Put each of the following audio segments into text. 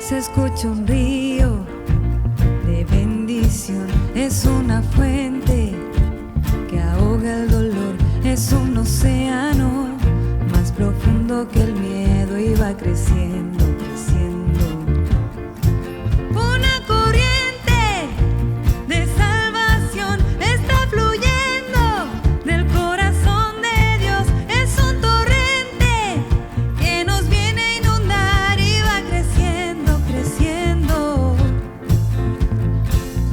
Se escucha un río de bendición, es una fuente que ahoga el dolor, es un océano más profundo que el miedo y va creciendo, creciendo. Una corriente de salvación está fluyendo del corazón de Dios, es un torrente que nos viene a inundar y va creciendo, creciendo,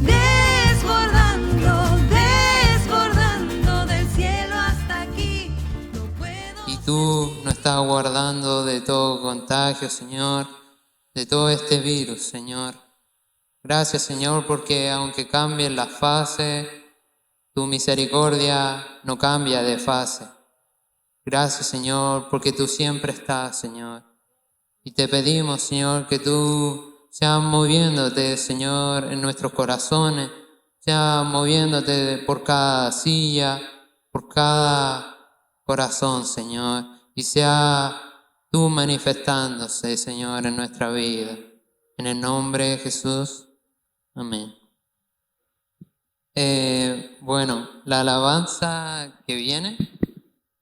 desbordando, desbordando del cielo hasta aquí. No puedo. Y tú nos estás guardando de todo contagio, Señor, de todo este virus, Señor. Gracias, Señor, porque aunque cambien las fases, tu misericordia no cambia de fase. Gracias, Señor, porque tú siempre estás, Señor. Y te pedimos, Señor, que tú seas moviéndote, Señor, en nuestros corazones, seas moviéndote por cada silla, por cada corazón, Señor, y sea tú manifestándose, Señor, en nuestra vida. En el nombre de Jesús. Amén. Bueno, la alabanza que viene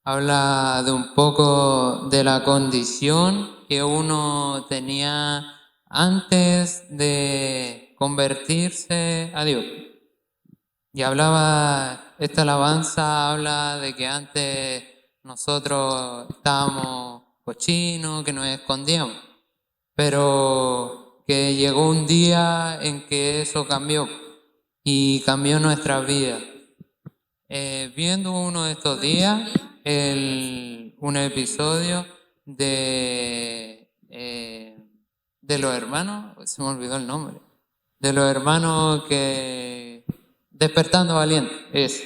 habla de un poco de la condición que uno tenía antes de convertirse a Dios. Y esta alabanza habla de que antes nosotros estábamos cochinos, que nos escondíamos, pero que llegó un día en que eso cambió y cambió nuestra vida. Viendo uno de estos días un episodio de los hermanos, se me olvidó el nombre, de los hermanos que Despertando Valiente, eso.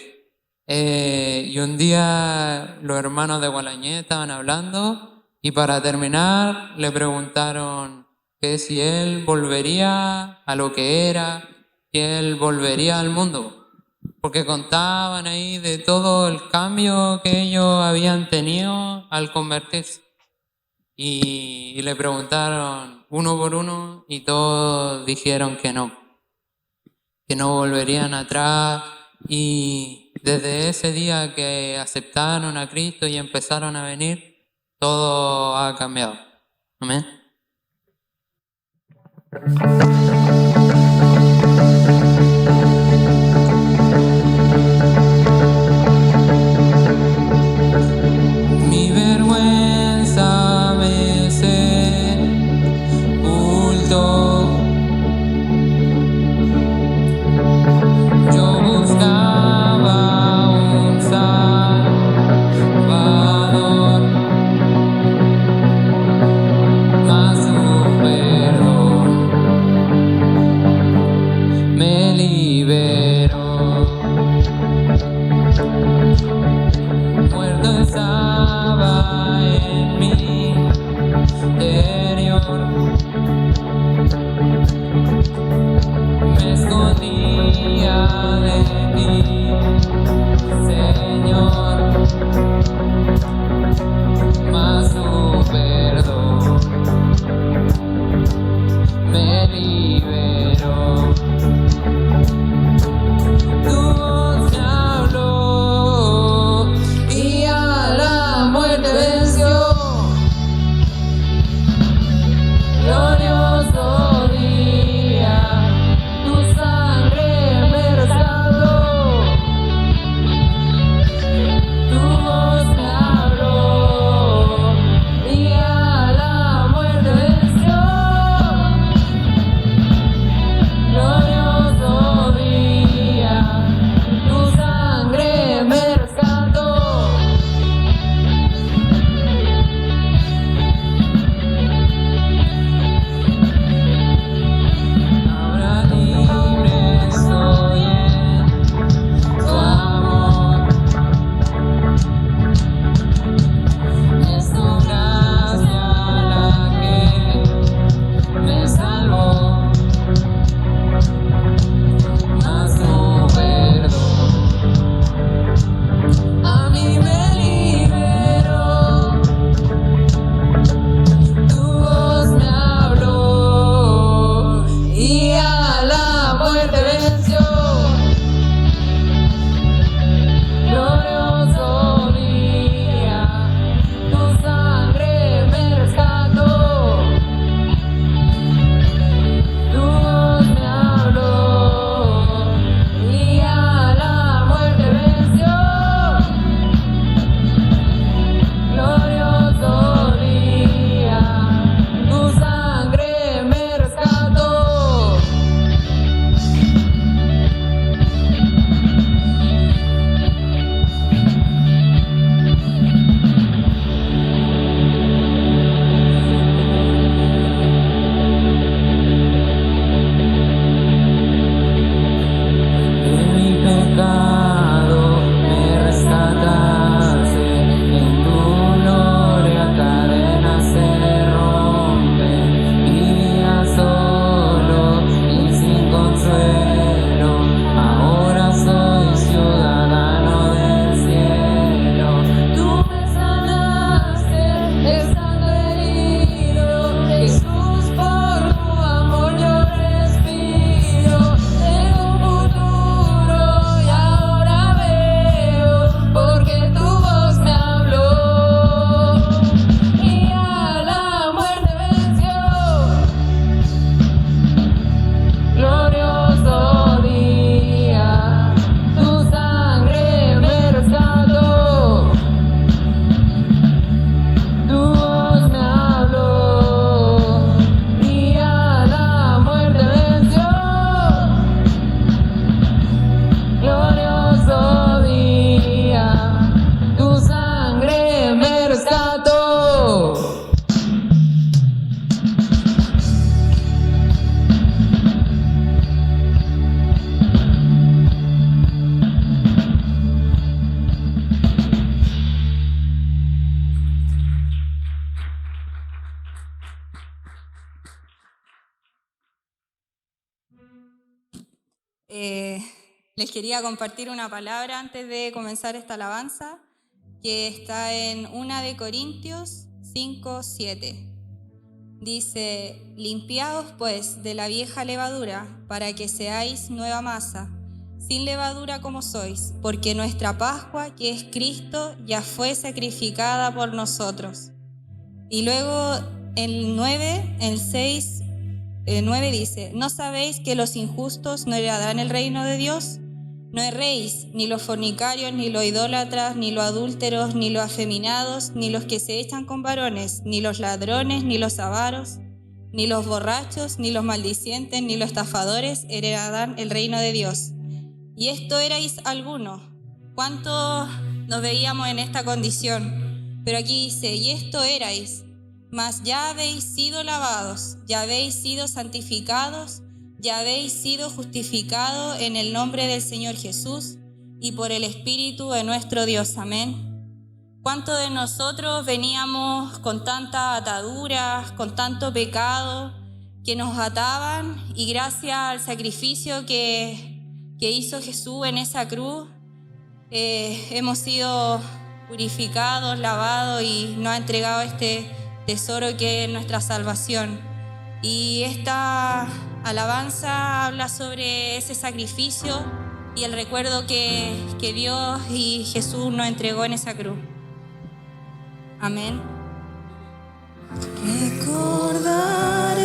Y un día los hermanos de Gualañé estaban hablando y para terminar le preguntaron que si él volvería a lo que era, que él volvería al mundo, porque contaban ahí de todo el cambio que ellos habían tenido al convertirse. Y le preguntaron uno por uno y todos dijeron que no volverían atrás. Y desde ese día que aceptaron a Cristo y empezaron a venir, todo ha cambiado. Amén. Mi vergüenza me sepultó. Yo buscaba un Salvador, mas su perdón me liberó. Muerto estaba en mi interior, me escondía de ti, Señor, mas su perdón me liberó. Tu voz me habló y a la muerte venció. Glorioso día, tu sangre me rescató. Tu voz me habló y a la muerte venció. Les quería compartir una palabra antes de comenzar esta alabanza, que está en 1 de Corintios 5:7. Dice: limpiaos pues de la vieja levadura, para que seáis nueva masa, sin levadura como sois, porque nuestra Pascua, que es Cristo, ya fue sacrificada por nosotros. Y luego el 9 dice: ¿no sabéis que los injustos no heredarán el reino de Dios? No erréis, ni los fornicarios, ni los idólatras, ni los adúlteros, ni los afeminados, ni los que se echan con varones, ni los ladrones, ni los avaros, ni los borrachos, ni los maldicientes, ni los estafadores heredarán el reino de Dios. Y esto erais algunos. ¿Cuántos nos veíamos en esta condición? Pero aquí dice: y esto erais, mas ya habéis sido lavados, ya habéis sido santificados, ya habéis sido justificados en el nombre del Señor Jesús y por el Espíritu de nuestro Dios. Amén. ¿Cuántos de nosotros veníamos con tantas ataduras, con tanto pecado que nos ataban, y gracias al sacrificio que hizo Jesús en esa cruz, hemos sido purificados, lavados, y nos ha entregado este tesoro que es nuestra salvación? Y esta alabanza habla sobre ese sacrificio y el recuerdo que Dios y Jesús nos entregó en esa cruz. Amén. Recordaré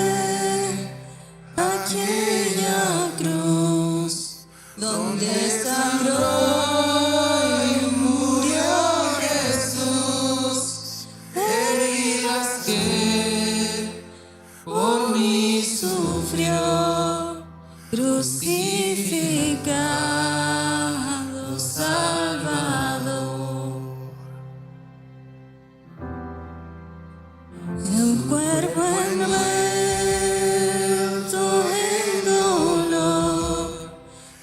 aquella cruz donde sangró y murió Jesús, heridas que por mí sufrió, crucificado, salvador. El cuerpo envuelto en dolor,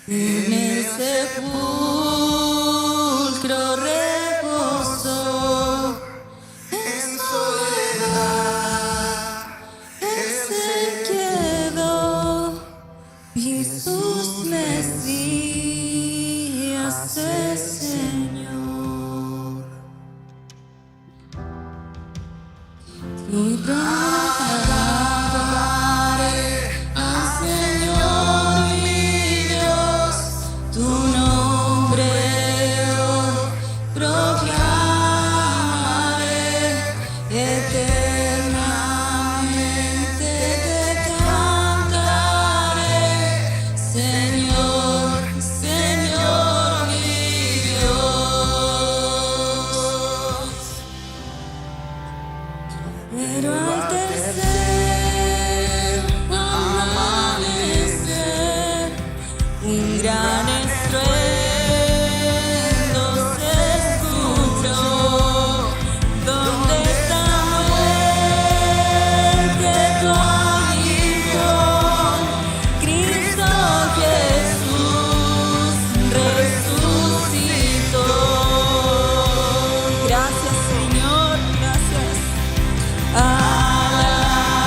en el sepulcro reposó. En soledad Él se quedó, y sus Mesías es Señor. Y proclamaré al Señor mi Dios, tu nombre hoy proclamaré, eternamente te cantaré, Señor, Señor mi Dios. Pero al tercer amanecer, un gran estruendo se escuchó. ¿Dónde está muerte tu aguijón? Cristo Jesús resucitó. Gracias, Señor, gracias.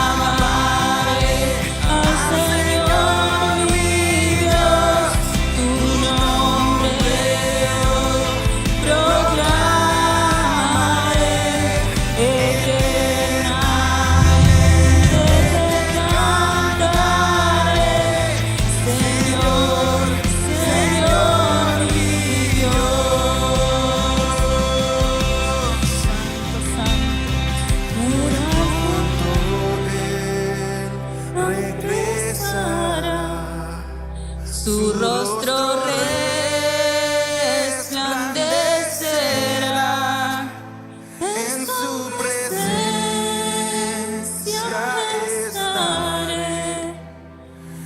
Alabaré al Señor mi Dios, tu nombre hoy proclamaré, eternamente te cantaré, Señor, Señor mi Dios. Santo, santo, regresará, su rostro resplandecerá, en su presencia estaré,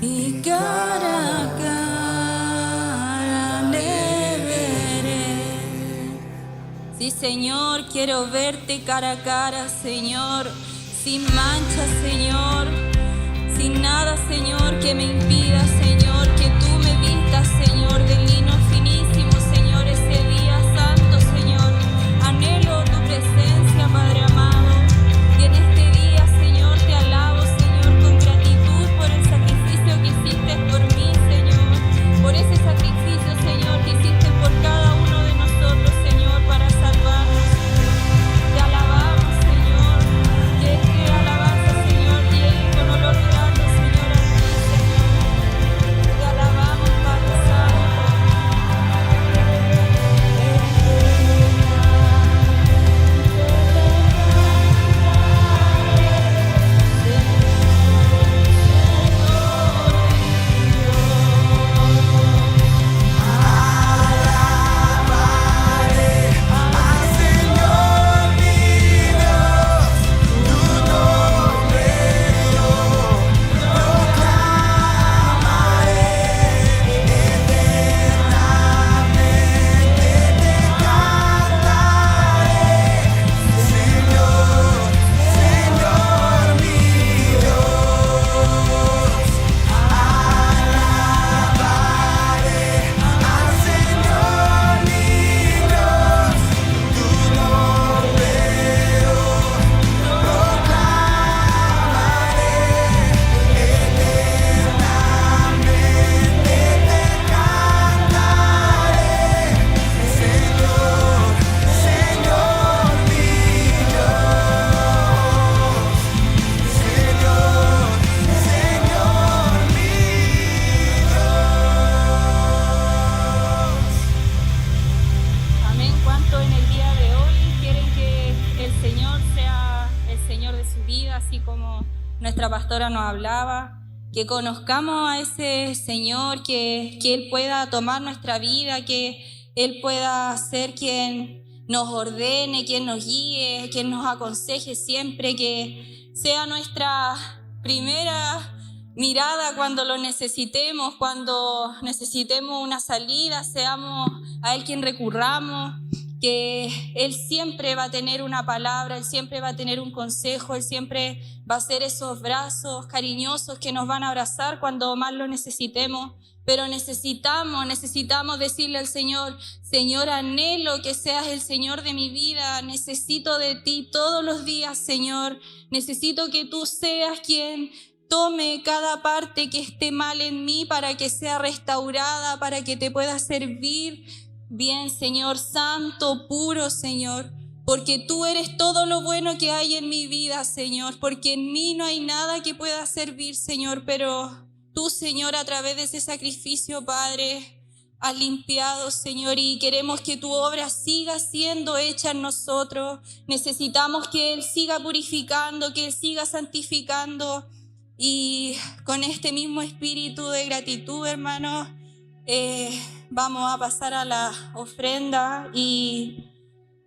y cara a cara le veré. Sí, Señor, quiero verte cara a cara, Señor, sin mancha, Señor, sin nada, Señor, que me impida, Señor, que tú me vistas, Señor, de lino finísimo, Señor, ese día santo, Señor. Anhelo tu presencia, Padre amado, y en este día, Señor, te alabo, Señor, con gratitud por el sacrificio que hiciste por mí, Señor, por pastora nos hablaba, que conozcamos a ese Señor, que Él pueda tomar nuestra vida, que Él pueda ser quien nos ordene, quien nos guíe, quien nos aconseje siempre, que sea nuestra primera mirada cuando lo necesitemos, cuando necesitemos una salida, seamos a Él quien recurramos, que Él siempre va a tener una palabra, Él siempre va a tener un consejo, Él siempre va a ser esos brazos cariñosos que nos van a abrazar cuando más lo necesitemos. Pero necesitamos decirle al Señor: Señor, anhelo que seas el Señor de mi vida, necesito de ti todos los días, Señor, necesito que tú seas quien tome cada parte que esté mal en mí para que sea restaurada, para que te pueda servir bien, Señor, santo, puro, Señor, porque tú eres todo lo bueno que hay en mi vida, Señor, porque en mí no hay nada que pueda servir, Señor, pero tú, Señor, a través de ese sacrificio, Padre, has limpiado, Señor, y queremos que tu obra siga siendo hecha en nosotros. Necesitamos que Él siga purificando, que Él siga santificando, y con este mismo espíritu de gratitud, hermanos, vamos a pasar a la ofrenda, y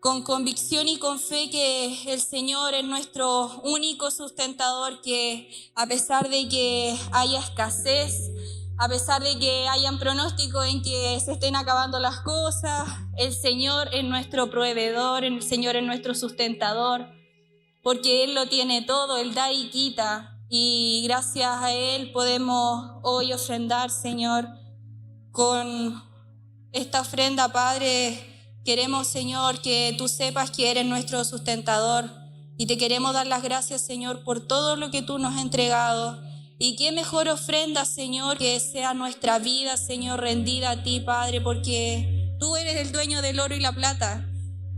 con convicción y con fe que el Señor es nuestro único sustentador, que a pesar de que haya escasez, a pesar de que hayan pronósticos en que se estén acabando las cosas, el Señor es nuestro proveedor, el Señor es nuestro sustentador, porque Él lo tiene todo, Él da y quita, y gracias a Él podemos hoy ofrendar, Señor. Con esta ofrenda, Padre, queremos, Señor, que tú sepas que eres nuestro sustentador, y te queremos dar las gracias, Señor, por todo lo que tú nos has entregado. Y qué mejor ofrenda, Señor, que sea nuestra vida, Señor, rendida a ti, Padre, porque tú eres el dueño del oro y la plata.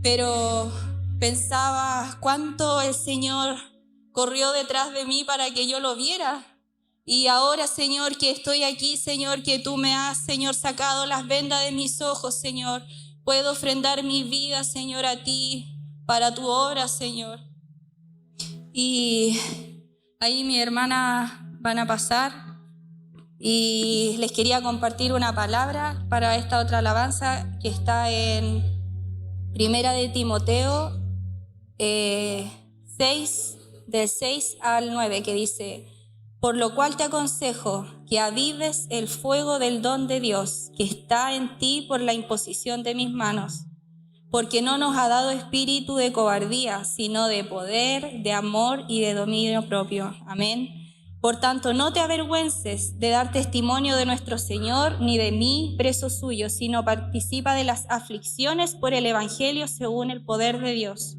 Pero pensaba cuánto el Señor corrió detrás de mí para que yo lo viera. Y ahora, Señor, que estoy aquí, Señor, que tú me has, Señor, sacado las vendas de mis ojos, Señor, puedo ofrendar mi vida, Señor, a ti, para tu obra, Señor. Y ahí mi hermana van a pasar, y les quería compartir una palabra para esta otra alabanza que está en Primera de Timoteo 6, del 6 al 9, que dice: por lo cual te aconsejo que avives el fuego del don de Dios que está en ti por la imposición de mis manos, porque no nos ha dado espíritu de cobardía, sino de poder, de amor y de dominio propio. Amén. Por tanto, no te avergüences de dar testimonio de nuestro Señor, ni de mí, preso suyo, sino participa de las aflicciones por el Evangelio según el poder de Dios,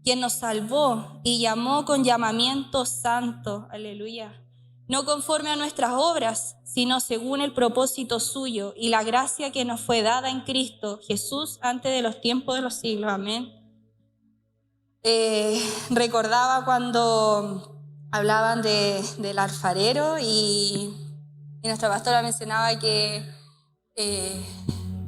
quien nos salvó y llamó con llamamiento santo, aleluya, no conforme a nuestras obras, sino según el propósito suyo y la gracia que nos fue dada en Cristo Jesús antes de los tiempos de los siglos. Amén. Recordaba cuando hablaban del alfarero, y nuestra pastora mencionaba que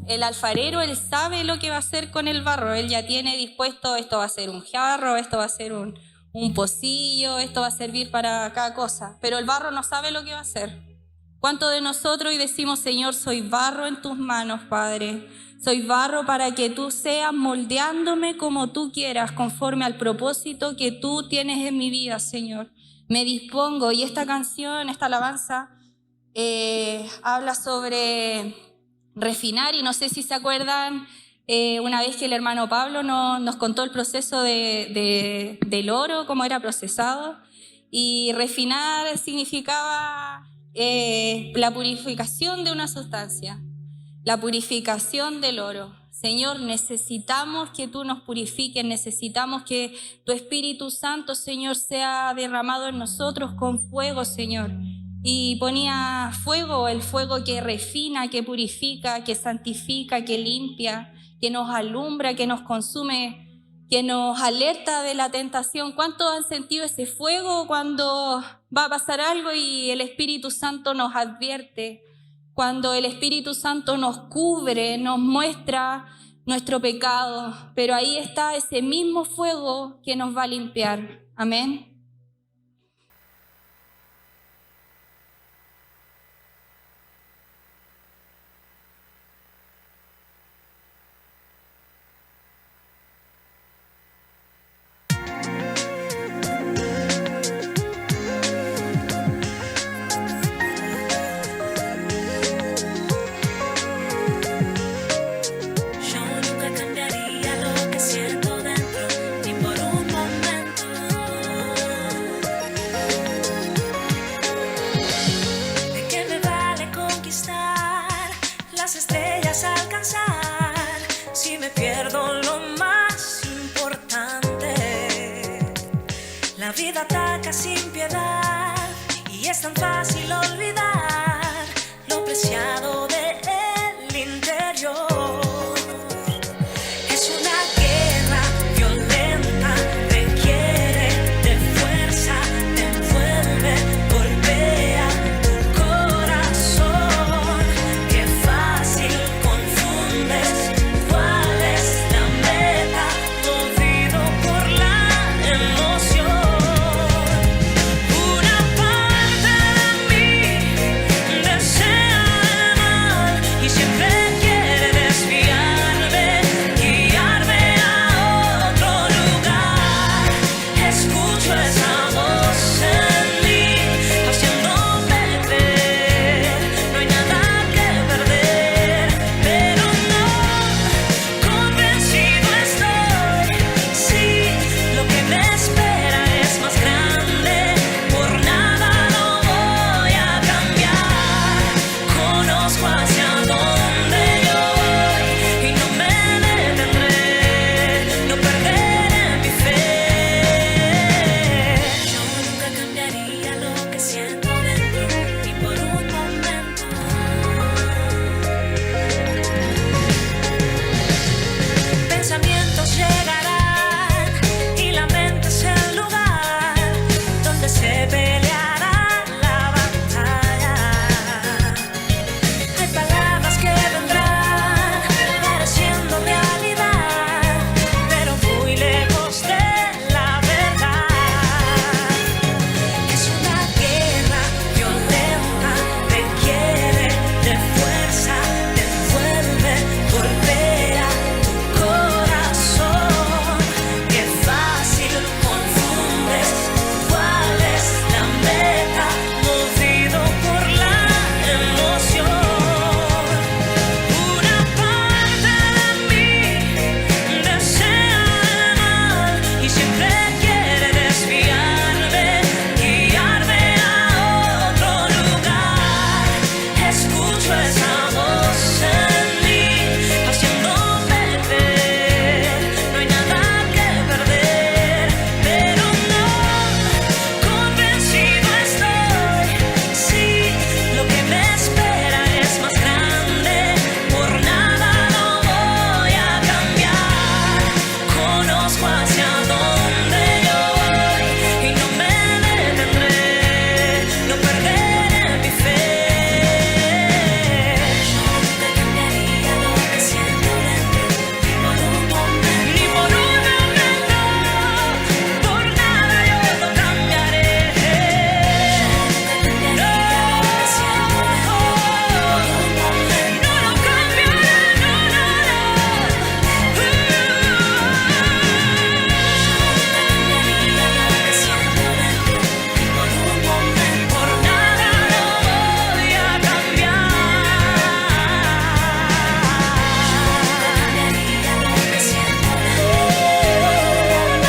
el alfarero, él sabe lo que va a hacer con el barro. Él ya tiene dispuesto: esto va a ser un jarro, esto va a ser un pocillo, esto va a servir para cada cosa. Pero el barro no sabe lo que va a hacer. ¿Cuántos de nosotros hoy decimos: Señor, soy barro en tus manos, Padre? Soy barro para que tú seas moldeándome como tú quieras, conforme al propósito que tú tienes en mi vida, Señor. Me dispongo. Y esta canción, esta alabanza, habla sobre refinar, y no sé si se acuerdan, una vez que el hermano Pablo nos contó el proceso del oro, cómo era procesado, y refinar significaba la purificación de una sustancia, la purificación del oro. Señor, necesitamos que tú nos purifiques, necesitamos que tu Espíritu Santo, Señor, sea derramado en nosotros con fuego, Señor. Y ponía fuego, el fuego que refina, que purifica, que santifica, que limpia, que nos alumbra, que nos consume, que nos alerta de la tentación. ¿Cuántos han sentido ese fuego cuando va a pasar algo y el Espíritu Santo nos advierte? Cuando el Espíritu Santo nos cubre, nos muestra nuestro pecado, pero ahí está ese mismo fuego que nos va a limpiar. Amén. vida ataca sin piedad y es tan fácil olvidar lo preciado del interior. Es una guerra violenta, requiere de fuerza, te envuelve, golpea tu corazón. Qué fácil confundes cuál es la meta, movido por la emoción. Una parte de mí desea el mal y siempre quiere desviarme, guiarme a otro lugar. Escucho esa voz en mí, haciéndome creer no hay nada que perder, pero no, convencido estoy. Sí, lo que me espera es más grande, por nada lo voy a cambiar. Conozco hacia dónde yo voy y no me detendré, no perderé mi fe. Yo nunca cambiaría lo que siento dentro, ni por un momento. Pensamientos llegarán y la mente es el lugar donde se peleará la batalla. Hay palabras que vendrán pareciendo realidad, pero muy lejos de la verdad. Es una guerra violenta, requiere de fuerza, te envuelve, golpea tu corazón. Qué fácil confundes cuál es la meta, movido por la emoción. Una parte de mí desea el mal y siempre quiere desviarme, guiarme a otro lugar. Escucho esa voz en mí, haciéndome creer no hay nada que perder, pero no, convencido estoy. Sí, lo que me espera es más grande, por nada lo voy a cambiar. Conozco hacia dónde yo voy y no me detendré, no perderé mi fe. Yo nunca cambiaría lo que siento dentro, ni por un momento, ni por un momento, por nada yo lo cambiaré. Yo nunca cambiaría lo que siento dentro, ni por un momento, no lo cambiaré, no, no, no. Yo nunca cambiaría lo que siento dentro, ni por un momento, por nada lo voy a cambiar. Yo nunca cambiaría lo que siento dentro, ni por un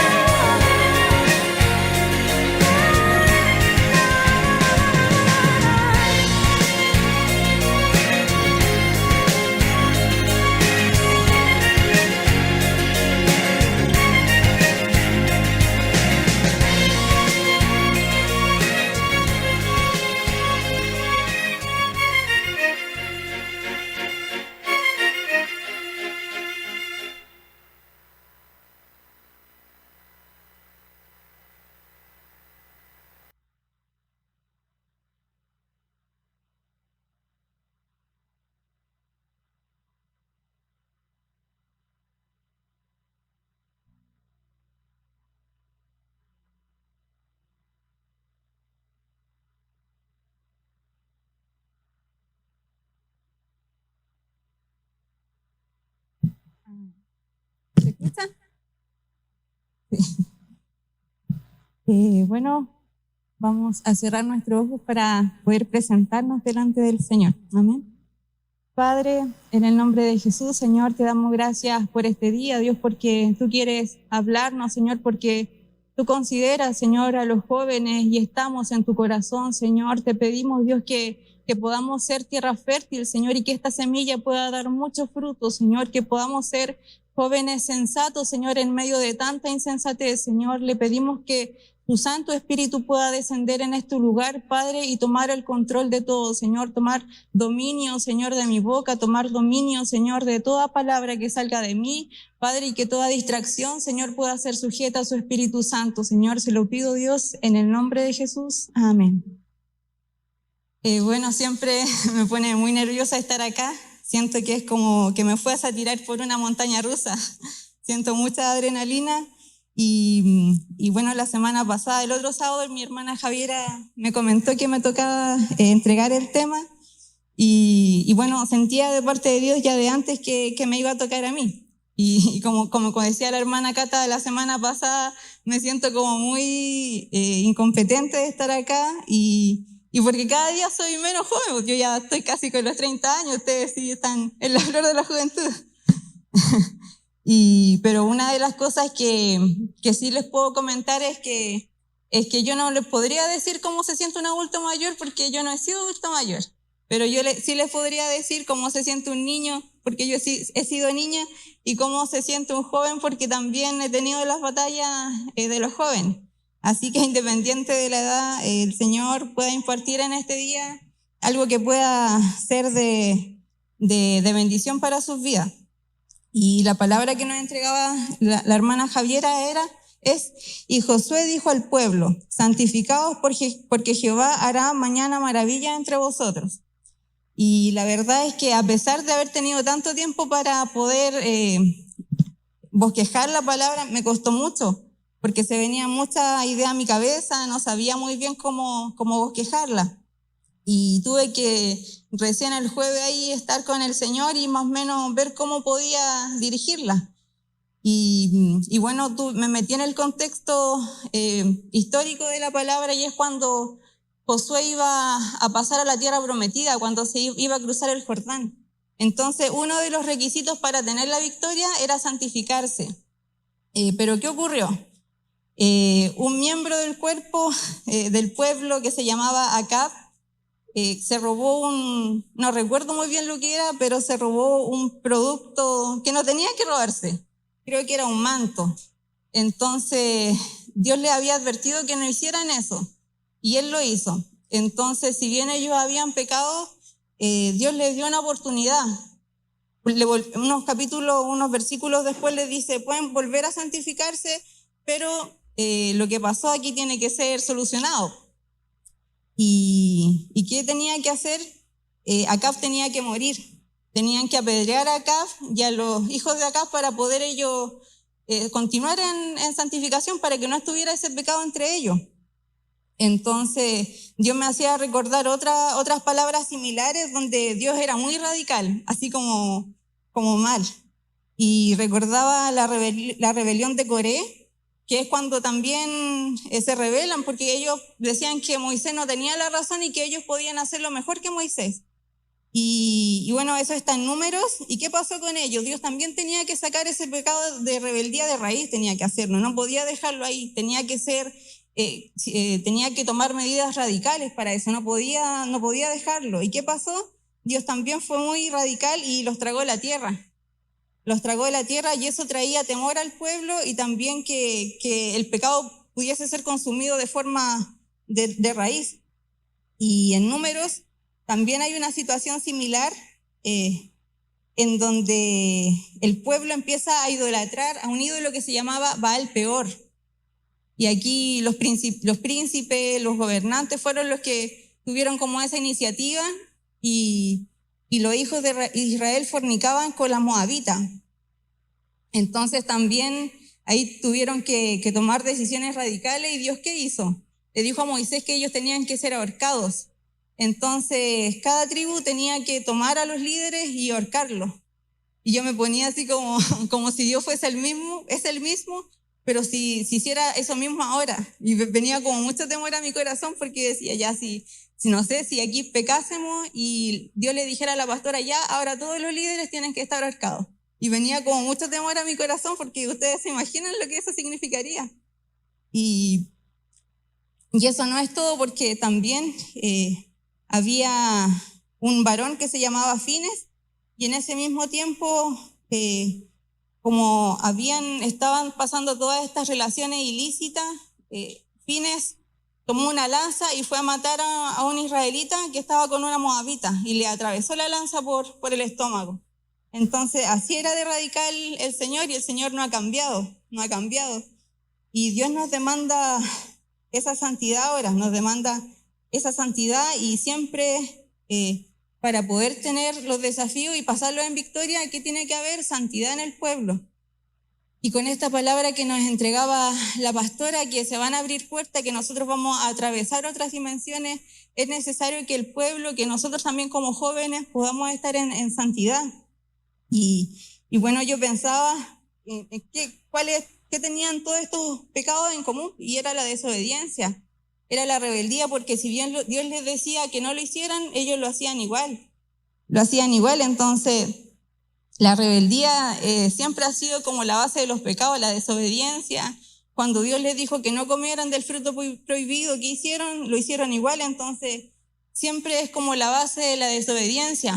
¿Se escucha? Sí. Bueno, vamos a cerrar nuestros ojos para poder presentarnos delante del Señor. Amén. Padre, en el nombre de Jesús, Señor, te damos gracias por este día, Dios, porque tú quieres hablarnos, Señor, porque tú consideras, Señor, a los jóvenes y estamos en tu corazón, Señor. Te pedimos, Dios, que podamos ser tierra fértil, Señor, y que esta semilla pueda dar muchos frutos, Señor, que podamos ser jóvenes sensatos, Señor, en medio de tanta insensatez, Señor. Le pedimos que tu Santo Espíritu pueda descender en este lugar, Padre, y tomar el control de todo, Señor, tomar dominio, Señor, de mi boca, tomar dominio, Señor, de toda palabra que salga de mí, Padre, y que toda distracción, Señor, pueda ser sujeta a su Espíritu Santo, Señor, se lo pido, Dios, en el nombre de Jesús. Amén. Bueno, siempre me pone muy nerviosa estar acá. Siento que es como que me fuese a tirar por una montaña rusa. Siento mucha adrenalina. Y bueno, la semana pasada, el otro sábado, mi hermana Javiera me comentó que me tocaba entregar el tema. Y bueno, sentía de parte de Dios ya de antes que me iba a tocar a mí. Y como decía la hermana Cata la semana pasada, me siento como muy incompetente de estar acá y porque cada día soy menos joven. Yo ya estoy casi con los 30 años, ustedes sí están en la flor de la juventud. Pero una de las cosas que sí les puedo comentar es que yo no les podría decir cómo se siente un adulto mayor porque yo no he sido adulto mayor. Pero yo sí les podría decir cómo se siente un niño, porque yo sí he sido niña, y cómo se siente un joven, porque también he tenido las batallas de los jóvenes. Así que independiente de la edad, el Señor pueda impartir en este día algo que pueda ser de bendición para sus vidas. Y la palabra que nos entregaba la hermana Javiera es: y Josué dijo al pueblo, santificaos porque Jehová hará mañana maravilla entre vosotros. Y la verdad es que a pesar de haber tenido tanto tiempo para poder bosquejar la palabra, me costó mucho, porque se venía mucha idea a mi cabeza, no sabía muy bien cómo bosquejarla. Y tuve que recién el jueves ahí estar con el Señor y más o menos ver cómo podía dirigirla. Y bueno, me metí en el contexto histórico de la palabra, y es cuando Josué iba a pasar a la tierra prometida, cuando se iba a cruzar el Jordán. Entonces, uno de los requisitos para tener la victoria era santificarse. Pero ¿qué ocurrió? Un miembro del cuerpo del pueblo que se llamaba Acab se robó no recuerdo muy bien lo que era, pero se robó un producto que no tenía que robarse. Creo que era un manto. Entonces, Dios le había advertido que no hicieran eso, y él lo hizo. Entonces, si bien ellos habían pecado, Dios les dio una oportunidad. Unos versículos después les dice, pueden volver a santificarse, pero lo que pasó aquí tiene que ser solucionado. ¿Y qué tenía que hacer? Acab tenía que morir. Tenían que apedrear a Acab y a los hijos de Acab para poder ellos continuar en santificación, para que no estuviera ese pecado entre ellos. Entonces, Dios me hacía recordar otras palabras similares donde Dios era muy radical, así como mal. Y recordaba la rebelión de Coré, que es cuando también se rebelan, porque ellos decían que Moisés no tenía la razón y que ellos podían hacerlo mejor que Moisés. Y bueno, eso está en Números. ¿Y qué pasó con ellos? Dios también tenía que sacar ese pecado de rebeldía de raíz, tenía que hacerlo, no podía dejarlo ahí, tenía que tomar medidas radicales para eso, no podía dejarlo. ¿Y qué pasó? Dios también fue muy radical y los tragó la tierra. Los tragó de la tierra, y eso traía temor al pueblo, y también que el pecado pudiese ser consumido de forma de raíz. Y en Números también hay una situación similar en donde el pueblo empieza a idolatrar a un ídolo que se llamaba Baal Peor. Y aquí los príncipes, los gobernantes fueron los que tuvieron como esa iniciativa, y los hijos de Israel fornicaban con la moabita. Entonces también ahí tuvieron que tomar decisiones radicales. ¿Y Dios qué hizo? Le dijo a Moisés que ellos tenían que ser ahorcados. Entonces cada tribu tenía que tomar a los líderes y ahorcarlos. Y yo me ponía así como si Dios fuese el mismo, es el mismo, pero si hiciera eso mismo ahora. Y venía como mucho temor a mi corazón, porque decía, ya si no sé, si aquí pecásemos y Dios le dijera a la pastora, ya, ahora todos los líderes tienen que estar ahorcados. Y venía como mucho temor a mi corazón, porque ustedes se imaginan lo que eso significaría. Y eso no es todo, porque también había un varón que se llamaba Fines, y en ese mismo tiempo, como estaban pasando todas estas relaciones ilícitas, Fines tomó una lanza y fue a matar a un israelita que estaba con una moabita y le atravesó la lanza por el estómago. Entonces, así era de radical el Señor, y el Señor no ha cambiado. Y Dios nos demanda esa santidad ahora, nos demanda esa santidad, y siempre para poder tener los desafíos y pasarlos en victoria, aquí tiene que haber santidad en el pueblo. Y con esta palabra que nos entregaba la pastora, que se van a abrir puertas, que nosotros vamos a atravesar otras dimensiones, es necesario que el pueblo, que nosotros también como jóvenes podamos estar en santidad. Y bueno, yo pensaba qué tenían todos estos pecados en común, y era la desobediencia, era la rebeldía, porque si bien Dios les decía que no lo hicieran, ellos lo hacían igual. Entonces, la rebeldía siempre ha sido como la base de los pecados, la desobediencia. Cuando Dios les dijo que no comieran del fruto prohibido, ¿qué hicieron? Lo hicieron igual. Entonces, siempre es como la base de la desobediencia.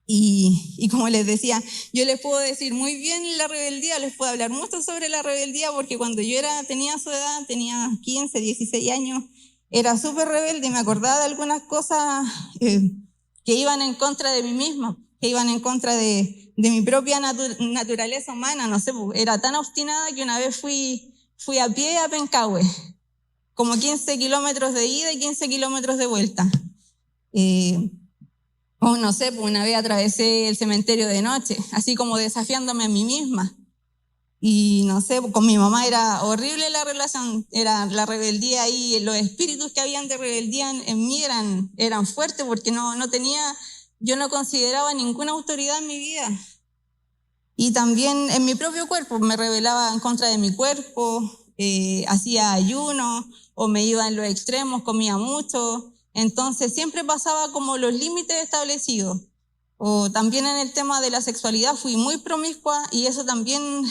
Y como les decía, yo les puedo decir muy bien la rebeldía, les puedo hablar mucho sobre la rebeldía, porque cuando yo tenía su edad, tenía 15, 16 años, era súper rebelde y me acordaba de algunas cosas que iban en contra de mí misma, que iban en contra de mi propia naturaleza humana. No sé, era tan obstinada que una vez fui a pie a Pencahue, como 15 kilómetros de ida y 15 kilómetros de vuelta. No sé, una vez atravesé el cementerio de noche, así como desafiándome a mí misma. Y no sé, con mi mamá era horrible la relación, era la rebeldía, y los espíritus que habían de rebeldía en mí eran fuertes, porque yo no consideraba ninguna autoridad en mi vida. Y también en mi propio cuerpo, me rebelaba en contra de mi cuerpo, hacía ayuno, o me iba en los extremos, comía mucho. Entonces siempre pasaba como los límites establecidos. O también en el tema de la sexualidad fui muy promiscua, y eso también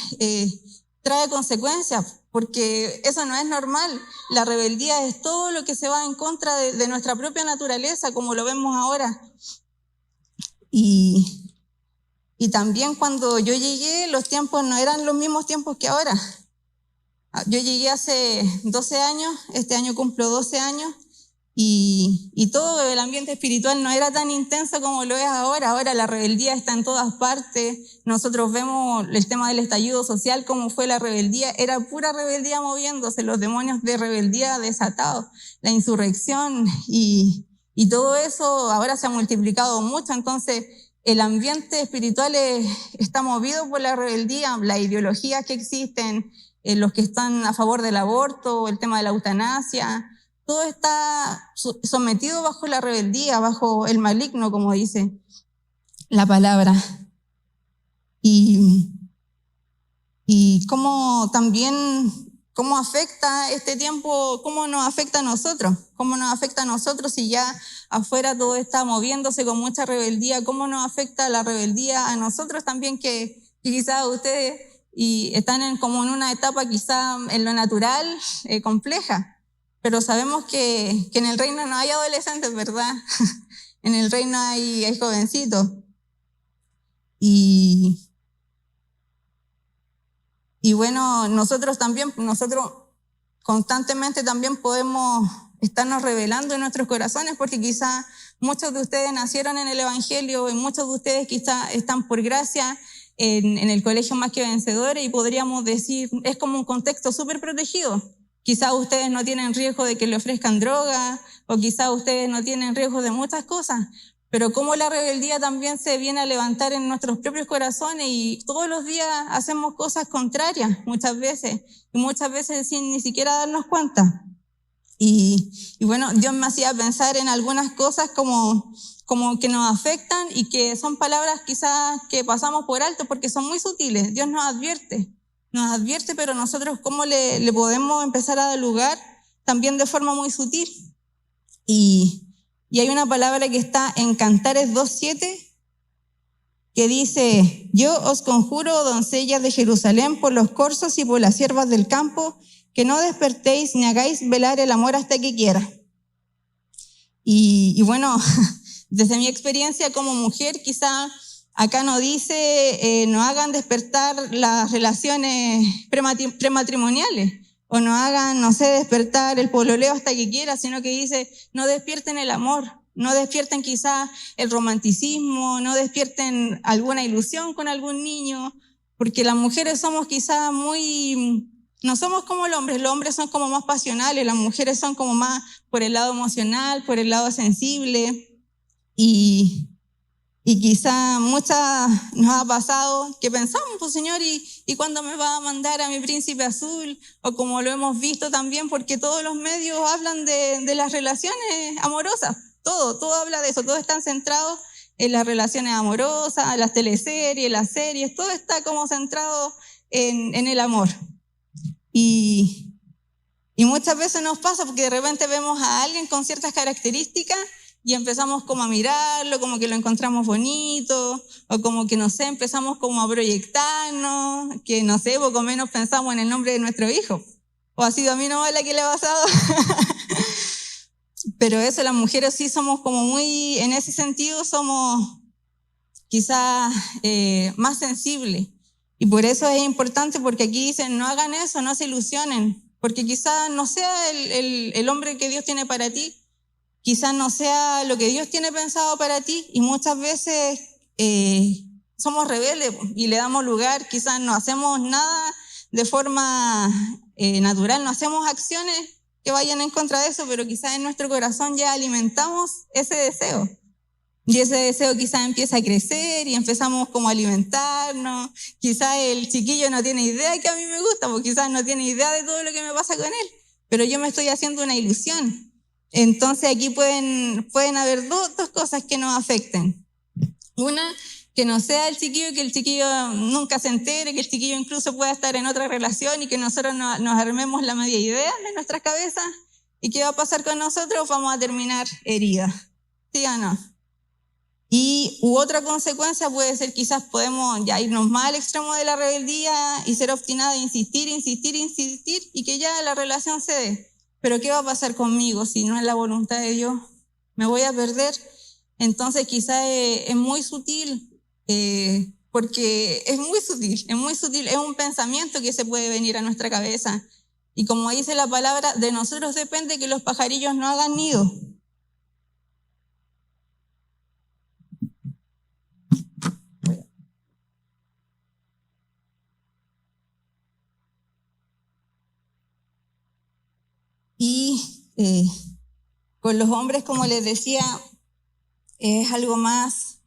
trae consecuencias, porque eso no es normal. La rebeldía es todo lo que se va en contra de nuestra propia naturaleza, como lo vemos ahora. Y también cuando yo llegué, los tiempos no eran los mismos tiempos que ahora. Yo llegué hace 12 años, este año cumplo 12 años, y todo el ambiente espiritual no era tan intenso como lo es ahora. Ahora la rebeldía está en todas partes. Nosotros vemos el tema del estallido social, cómo fue la rebeldía. Era pura rebeldía moviéndose, los demonios de rebeldía desatados, la insurrección, y todo eso ahora se ha multiplicado mucho. Entonces, el ambiente espiritual está movido por la rebeldía, las ideologías que existen, los que están a favor del aborto, el tema de la eutanasia. Todo está sometido bajo la rebeldía, bajo el maligno, como dice la palabra. Y cómo afecta este tiempo, cómo nos afecta a nosotros si ya afuera todo está moviéndose con mucha rebeldía. Cómo nos afecta la rebeldía a nosotros también, que quizás ustedes están como en una etapa quizás en lo natural compleja. Pero sabemos que en el reino no hay adolescentes, ¿verdad? En el reino hay jovencitos. Y bueno, nosotros constantemente también podemos estarnos rebelando en nuestros corazones, porque quizá muchos de ustedes nacieron en el Evangelio, y muchos de ustedes quizá están por gracia en el colegio Más que Vencedores, y podríamos decir, es como un contexto súper protegido. Quizá ustedes no tienen riesgo de que le ofrezcan droga, o quizá ustedes no tienen riesgo de muchas cosas, pero como la rebeldía también se viene a levantar en nuestros propios corazones, y todos los días hacemos cosas contrarias muchas veces sin ni siquiera darnos cuenta. Y bueno, Dios me hacía pensar en algunas cosas como que nos afectan, y que son palabras quizás que pasamos por alto porque son muy sutiles. Dios nos advierte, pero nosotros cómo le podemos empezar a dar lugar también de forma muy sutil. Y hay una palabra que está en Cantares 2:7 que dice: yo os conjuro, doncellas de Jerusalén, por los corzos y por las siervas del campo, que no despertéis ni hagáis velar el amor hasta que quiera. Y bueno, desde mi experiencia como mujer, quizá acá no dice no hagan despertar las relaciones prematrimoniales, o no hagan, no sé, despertar el pololeo hasta que quiera, sino que dice, no despierten el amor, no despierten quizás el romanticismo, no despierten alguna ilusión con algún niño, porque las mujeres somos quizás no somos como los hombres son como más pasionales, las mujeres son como más por el lado emocional, por el lado sensible, y quizá muchas nos ha pasado que pensamos, pues Señor, ¿y cuándo me va a mandar a mi príncipe azul? O como lo hemos visto también, porque todos los medios hablan de las relaciones amorosas, todo habla de eso, todo está centrado en las relaciones amorosas, las teleseries, las series, todo está como centrado en el amor. Y muchas veces nos pasa porque de repente vemos a alguien con ciertas características y empezamos como a mirarlo, como que lo encontramos bonito, o como que, no sé, empezamos como a proyectarnos, que, no sé, poco menos pensamos en el nombre de nuestro hijo. O ha sido a mí nomás la que le ha pasado. Pero eso, las mujeres sí somos como muy, en ese sentido somos quizás más sensibles. Y por eso es importante, porque aquí dicen, no hagan eso, no se ilusionen, porque quizás no sea el hombre que Dios tiene para ti, quizás no sea lo que Dios tiene pensado para ti, y muchas veces somos rebeldes y le damos lugar, quizás no hacemos nada de forma natural, no hacemos acciones que vayan en contra de eso, pero quizás en nuestro corazón ya alimentamos ese deseo. Y ese deseo quizás empieza a crecer y empezamos como a alimentarnos. Quizás el chiquillo no tiene idea que a mí me gusta, porque quizás no tiene idea de todo lo que me pasa con él, pero yo me estoy haciendo una ilusión. Entonces aquí pueden haber dos cosas que nos afecten. Una, que no sea el chiquillo, que el chiquillo nunca se entere, que el chiquillo incluso pueda estar en otra relación y que nosotros nos armemos la media idea de nuestras cabezas. ¿Y qué va a pasar con nosotros? Vamos a terminar heridas. ¿Sí o no? U otra consecuencia puede ser, quizás podemos ya irnos más al extremo de la rebeldía y ser obstinados, insistir, y que ya la relación se dé. Pero ¿qué va a pasar conmigo si no es la voluntad de Dios? ¿Me voy a perder? Entonces quizás es muy sutil, porque es muy sutil, es un pensamiento que se puede venir a nuestra cabeza. Y como dice la palabra, de nosotros depende que los pajarillos no hagan nido. Y con los hombres, como les decía, es algo más.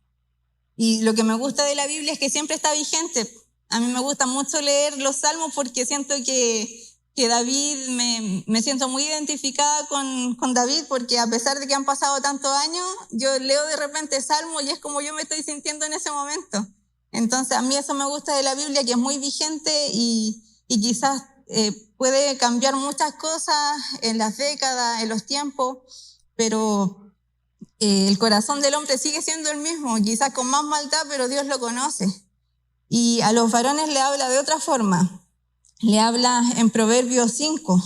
Y lo que me gusta de la Biblia es que siempre está vigente. A mí me gusta mucho leer los salmos porque siento que David, me siento muy identificada con David, porque a pesar de que han pasado tantos años, yo leo de repente salmos y es como yo me estoy sintiendo en ese momento. Entonces a mí eso me gusta de la Biblia, que es muy vigente y quizás puede cambiar muchas cosas en las décadas, en los tiempos, pero el corazón del hombre sigue siendo el mismo, quizás con más maldad, pero Dios lo conoce. Y a los varones le habla de otra forma. Le habla en Proverbios 5.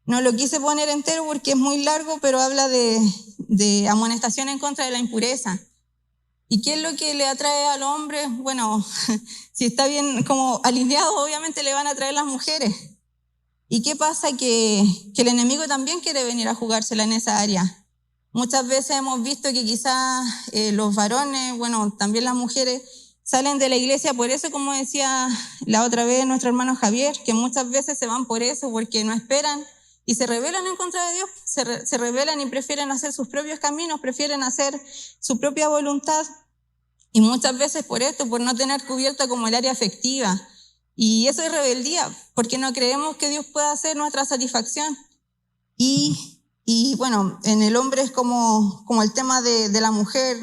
No lo quise poner entero porque es muy largo, pero habla de amonestación en contra de la impureza. ¿Y qué es lo que le atrae al hombre? Bueno, si está bien como alineado, obviamente le van a atraer las mujeres. ¿Y qué pasa? Que el enemigo también quiere venir a jugársela en esa área. Muchas veces hemos visto que quizás los varones, bueno, también las mujeres, salen de la iglesia por eso, como decía la otra vez nuestro hermano Javier, que muchas veces se van por eso, porque no esperan y se rebelan en contra de Dios, se rebelan y prefieren hacer sus propios caminos, prefieren hacer su propia voluntad. Y muchas veces por esto, por no tener cubierta como el área afectiva. Y eso es rebeldía, porque no creemos que Dios pueda hacer nuestra satisfacción. Y bueno, en el hombre es como el tema de la mujer,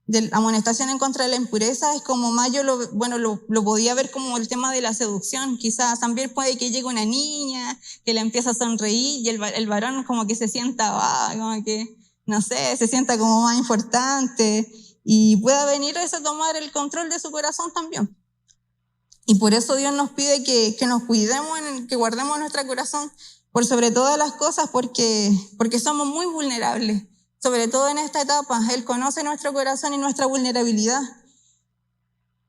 de la amonestación en contra de la impureza, es como más yo lo podía ver como el tema de la seducción. Quizás también puede que llegue una niña que le empieza a sonreír y el varón como que se sienta, como que, no sé, se sienta como más importante y pueda venir eso a tomar el control de su corazón también. Y por eso Dios nos pide que nos cuidemos, que guardemos nuestro corazón por sobre todas las cosas, porque somos muy vulnerables. Sobre todo en esta etapa, Él conoce nuestro corazón y nuestra vulnerabilidad.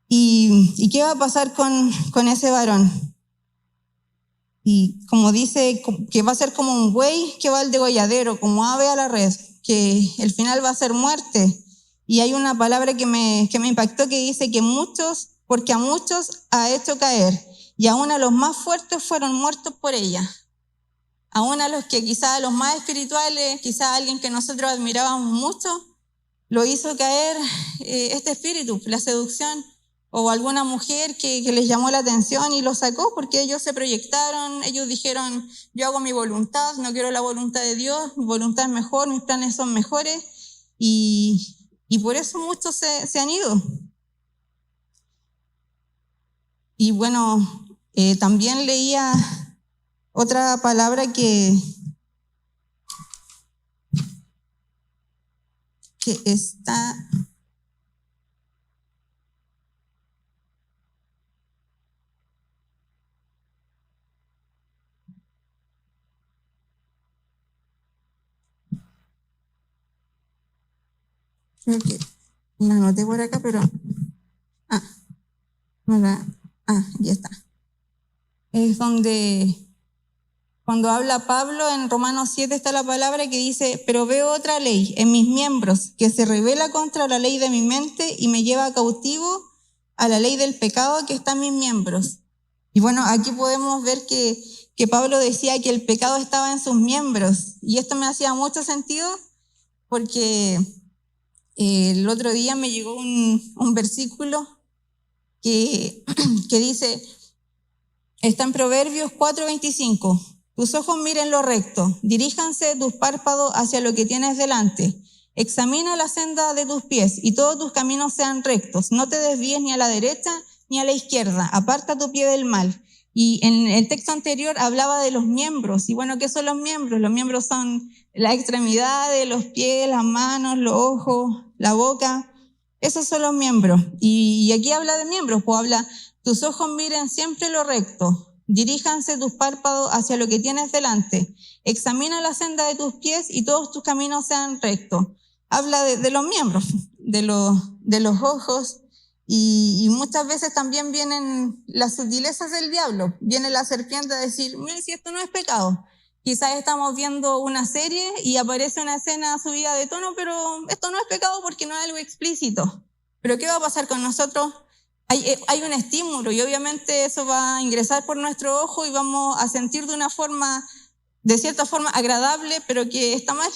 ¿Y qué va a pasar con ese varón? Y como dice, que va a ser como un buey que va al degolladero, como ave a la red, que el final va a ser muerte. Y hay una palabra que me impactó que dice que porque a muchos ha hecho caer, y aún a los más fuertes fueron muertos por ella. Aún a los que quizás los más espirituales, quizás alguien que nosotros admirábamos mucho, lo hizo caer este espíritu, la seducción, o alguna mujer que les llamó la atención y lo sacó porque ellos se proyectaron, ellos dijeron, yo hago mi voluntad, no quiero la voluntad de Dios, mi voluntad es mejor, mis planes son mejores, y por eso muchos se han ido. Y bueno, también leía otra palabra que está... Creo que la anoté por acá, pero... ya está. Es donde, cuando habla Pablo, en Romanos 7 está la palabra que dice, pero veo otra ley en mis miembros que se rebela contra la ley de mi mente y me lleva cautivo a la ley del pecado que está en mis miembros. Y bueno, aquí podemos ver que Pablo decía que el pecado estaba en sus miembros. Y esto me hacía mucho sentido porque el otro día me llegó un versículo que dice, está en Proverbios 4:25. Tus ojos miren lo recto, diríjanse tus párpados hacia lo que tienes delante. Examina la senda de tus pies y todos tus caminos sean rectos. No te desvíes ni a la derecha ni a la izquierda. Aparta tu pie del mal. Y en el texto anterior hablaba de los miembros. Y bueno, ¿qué son los miembros? Los miembros son las extremidades, los pies, las manos, los ojos, la boca. Esos son los miembros. Y aquí habla de miembros, pues habla, tus ojos miren siempre lo recto. Diríjanse tus párpados hacia lo que tienes delante. Examina la senda de tus pies y todos tus caminos sean rectos. Habla de los miembros, de los ojos. Y muchas veces también vienen las sutilezas del diablo. Viene la serpiente a decir, mira, si esto no es pecado. Quizás estamos viendo una serie y aparece una escena subida de tono, pero esto no es pecado porque no es algo explícito. Pero ¿qué va a pasar con nosotros? Hay un estímulo y obviamente eso va a ingresar por nuestro ojo y vamos a sentir de cierta forma agradable, pero que está mal.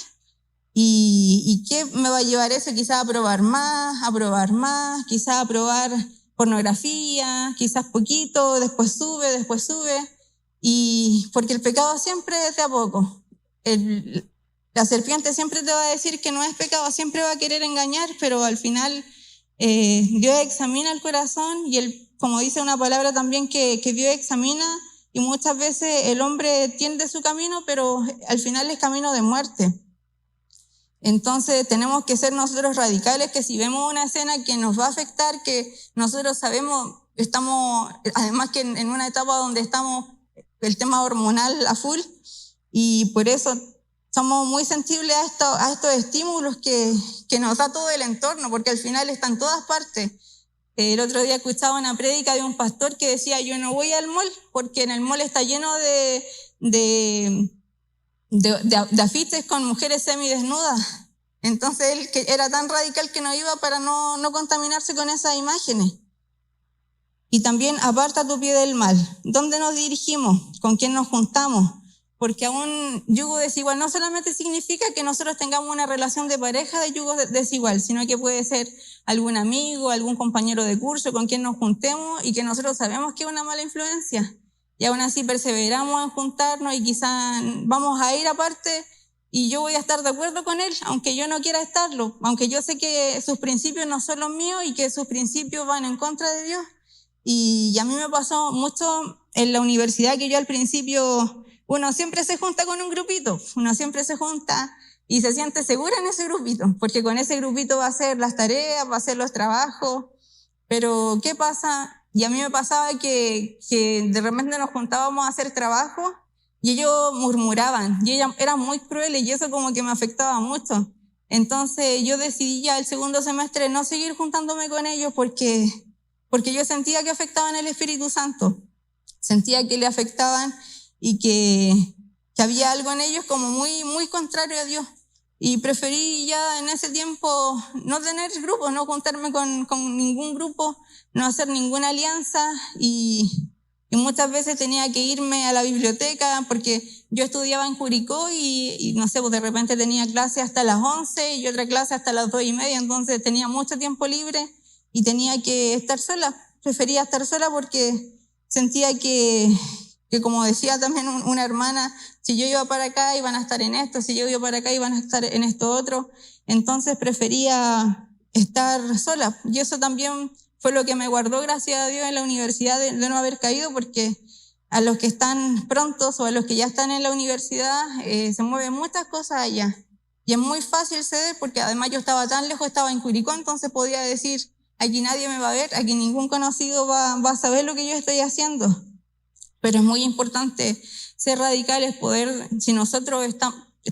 ¿Y qué me va a llevar eso? Quizás a probar más, quizás a probar pornografía, quizás poquito, después sube. Y porque el pecado siempre es de a poco. La serpiente siempre te va a decir que no es pecado, siempre va a querer engañar, pero al final Dios examina el corazón y como dice una palabra también que Dios examina, y muchas veces el hombre tiende su camino, pero al final es camino de muerte. Entonces tenemos que ser nosotros radicales, que si vemos una escena que nos va a afectar, que nosotros sabemos, estamos, además que en una etapa donde estamos el tema hormonal a full, y por eso somos muy sensibles a estos estímulos que nos da todo el entorno, porque al final está en todas partes. El otro día escuchaba una prédica de un pastor que decía, yo no voy al mall porque en el mall está lleno de afiches con mujeres semidesnudas. Entonces él que era tan radical que no iba para no contaminarse con esas imágenes. Y también aparta tu pie del mal. ¿Dónde nos dirigimos? ¿Con quién nos juntamos? Porque a un yugo desigual no solamente significa que nosotros tengamos una relación de pareja de yugo desigual, sino que puede ser algún amigo, algún compañero de curso con quien nos juntemos y que nosotros sabemos que es una mala influencia. Y aún así perseveramos en juntarnos y quizás vamos a ir aparte y yo voy a estar de acuerdo con él, aunque yo no quiera estarlo, aunque yo sé que sus principios no son los míos y que sus principios van en contra de Dios. Y a mí me pasó mucho en la universidad que yo al principio, uno siempre se junta con un grupito, uno siempre se junta y se siente segura en ese grupito, porque con ese grupito va a hacer las tareas, va a hacer los trabajos, pero ¿qué pasa? Y a mí me pasaba que de repente nos juntábamos a hacer trabajo y ellos murmuraban y ellos eran muy crueles y eso como que me afectaba mucho. Entonces yo decidí ya el segundo semestre no seguir juntándome con ellos porque yo sentía que afectaban el Espíritu Santo, sentía que le afectaban y que había algo en ellos como muy, muy contrario a Dios. Y preferí ya en ese tiempo no tener grupos, no juntarme con ningún grupo, no hacer ninguna alianza y muchas veces tenía que irme a la biblioteca porque yo estudiaba en Curicó y no sé, pues de repente tenía clase hasta las 11 y otra clase hasta las 2:30, entonces tenía mucho tiempo libre y tenía que estar sola. Prefería estar sola porque sentía que como decía también una hermana, si yo iba para acá iban a estar en esto, si yo iba para acá iban a estar en esto otro, entonces prefería estar sola. Y eso también fue lo que me guardó, gracias a Dios, en la universidad de no haber caído, porque a los que están prontos o a los que ya están en la universidad se mueven muchas cosas allá. Y es muy fácil ceder porque además yo estaba tan lejos, estaba en Curicó, entonces podía decir, aquí nadie me va a ver, aquí ningún conocido va a saber lo que yo estoy haciendo. Pero es muy importante ser radicales, poder, si nosotros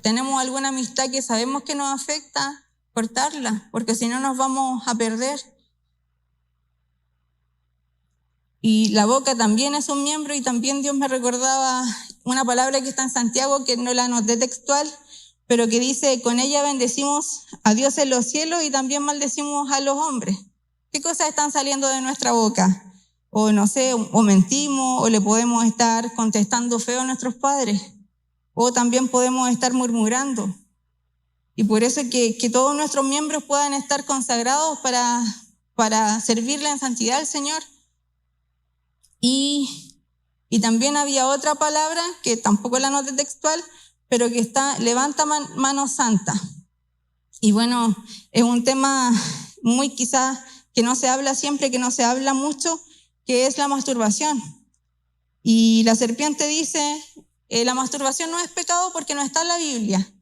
tenemos alguna amistad que sabemos que nos afecta, cortarla, porque si no nos vamos a perder. Y la boca también es un miembro y también Dios me recordaba una palabra que está en Santiago, que no la anoté textual, pero que dice, con ella bendecimos a Dios en los cielos y también maldecimos a los hombres. ¿Qué cosas están saliendo de nuestra boca? O no sé, o mentimos, o le podemos estar contestando feo a nuestros padres, o también podemos estar murmurando. Y por eso que todos nuestros miembros puedan estar consagrados para servirle en santidad al Señor. Y también había otra palabra, que tampoco la anoté textual, pero que está, levanta mano santa. Y bueno, es un tema muy quizás que no se habla siempre, que no se habla mucho, que es la masturbación. Y la serpiente dice, la masturbación no es pecado porque no está en la Biblia.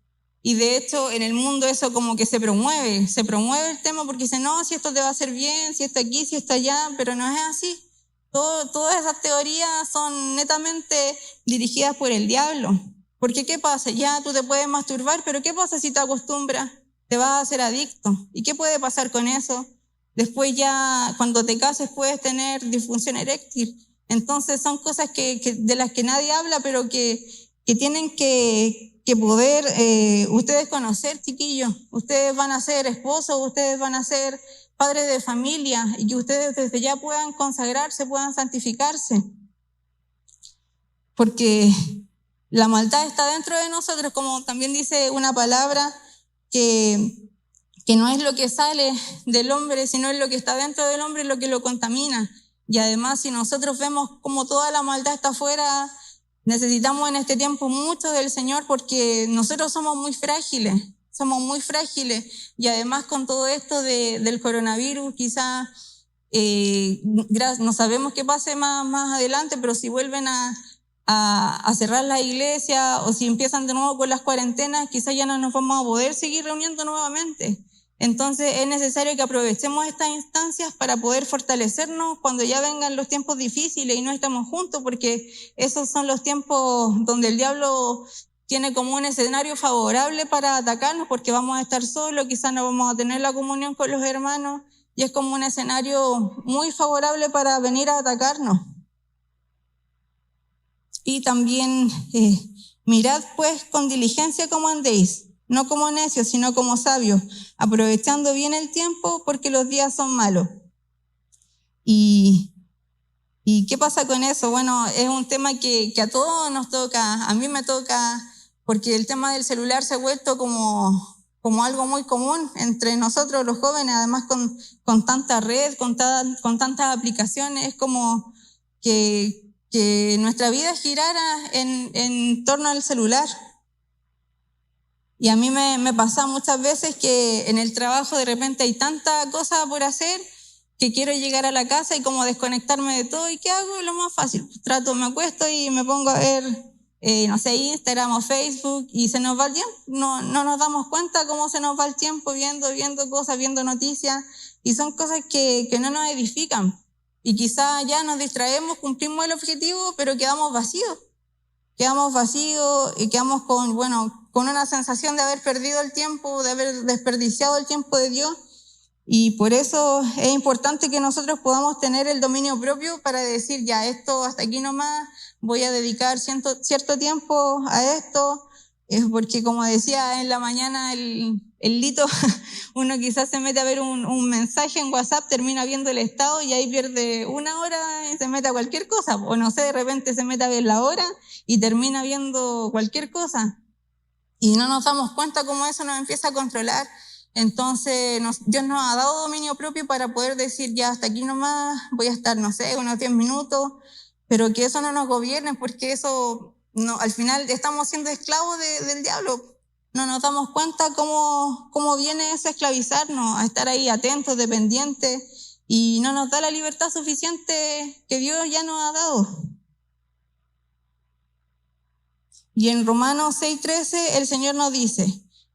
Y de hecho en el mundo eso como que se promueve el tema porque dice, no, si esto te va a hacer bien, si esto aquí, si esto allá, pero no es así. Todas esas teorías son netamente dirigidas por el diablo. Porque ¿qué pasa? Ya tú te puedes masturbar, pero ¿qué pasa si te acostumbras? Te vas a hacer adicto. ¿Y qué puede pasar con eso? Después ya cuando te cases puedes tener disfunción eréctil. Entonces son cosas de las que nadie habla, pero que tienen que poder ustedes conocer, chiquillos. Ustedes van a ser esposos, ustedes van a ser padres de familia y que ustedes desde ya puedan consagrarse, puedan santificarse. Porque la maldad está dentro de nosotros, como también dice una palabra que no es lo que sale del hombre, sino es lo que está dentro del hombre lo que lo contamina. Y además, si nosotros vemos como toda la maldad está afuera, necesitamos en este tiempo mucho del Señor porque nosotros somos muy frágiles. Y además con todo esto del coronavirus, quizás no sabemos qué pase más adelante, pero si vuelven a cerrar la iglesia o si empiezan de nuevo con las cuarentenas, quizás ya no nos vamos a poder seguir reuniendo nuevamente. Entonces es necesario que aprovechemos estas instancias para poder fortalecernos cuando ya vengan los tiempos difíciles y no estamos juntos, porque esos son los tiempos donde el diablo tiene como un escenario favorable para atacarnos, porque vamos a estar solos, quizás no vamos a tener la comunión con los hermanos, y es como un escenario muy favorable para venir a atacarnos. Y también mirad pues con diligencia cómo andéis, no como necios, sino como sabios, aprovechando bien el tiempo porque los días son malos. ¿Y qué pasa con eso? Bueno, es un tema que a todos nos toca, a mí me toca, porque el tema del celular se ha vuelto como algo muy común entre nosotros los jóvenes, además con tanta red, con tantas aplicaciones, es como que nuestra vida girara en torno al celular. Y a mí me pasa muchas veces que en el trabajo de repente hay tanta cosa por hacer que quiero llegar a la casa y como desconectarme de todo. ¿Y qué hago? Lo más fácil. Me acuesto y me pongo a ver, no sé, Instagram o Facebook y se nos va el tiempo. No nos damos cuenta cómo se nos va el tiempo viendo cosas, viendo noticias. Y son cosas que no nos edifican. Y quizá ya nos distraemos, cumplimos el objetivo, pero quedamos vacíos y quedamos con una sensación de haber perdido el tiempo, de haber desperdiciado el tiempo de Dios. Y por eso es importante que nosotros podamos tener el dominio propio para decir, ya, esto hasta aquí nomás, voy a dedicar cierto tiempo a esto, es porque como decía en la mañana el Lito, uno quizás se mete a ver un mensaje en WhatsApp, termina viendo el estado y ahí pierde una hora y se mete a cualquier cosa, o no sé, de repente se mete a ver la hora y termina viendo cualquier cosa. Y no nos damos cuenta cómo eso nos empieza a controlar. Entonces Dios nos ha dado dominio propio para poder decir ya hasta aquí nomás, voy a estar, no sé, unos 10 minutos, pero que eso no nos gobierne, porque eso, no, al final estamos siendo esclavos del diablo. No nos damos cuenta cómo viene eso a esclavizarnos, a estar ahí atentos, dependientes, y no nos da la libertad suficiente que Dios ya nos ha dado. Y en Romanos 6:13 el Señor nos dice: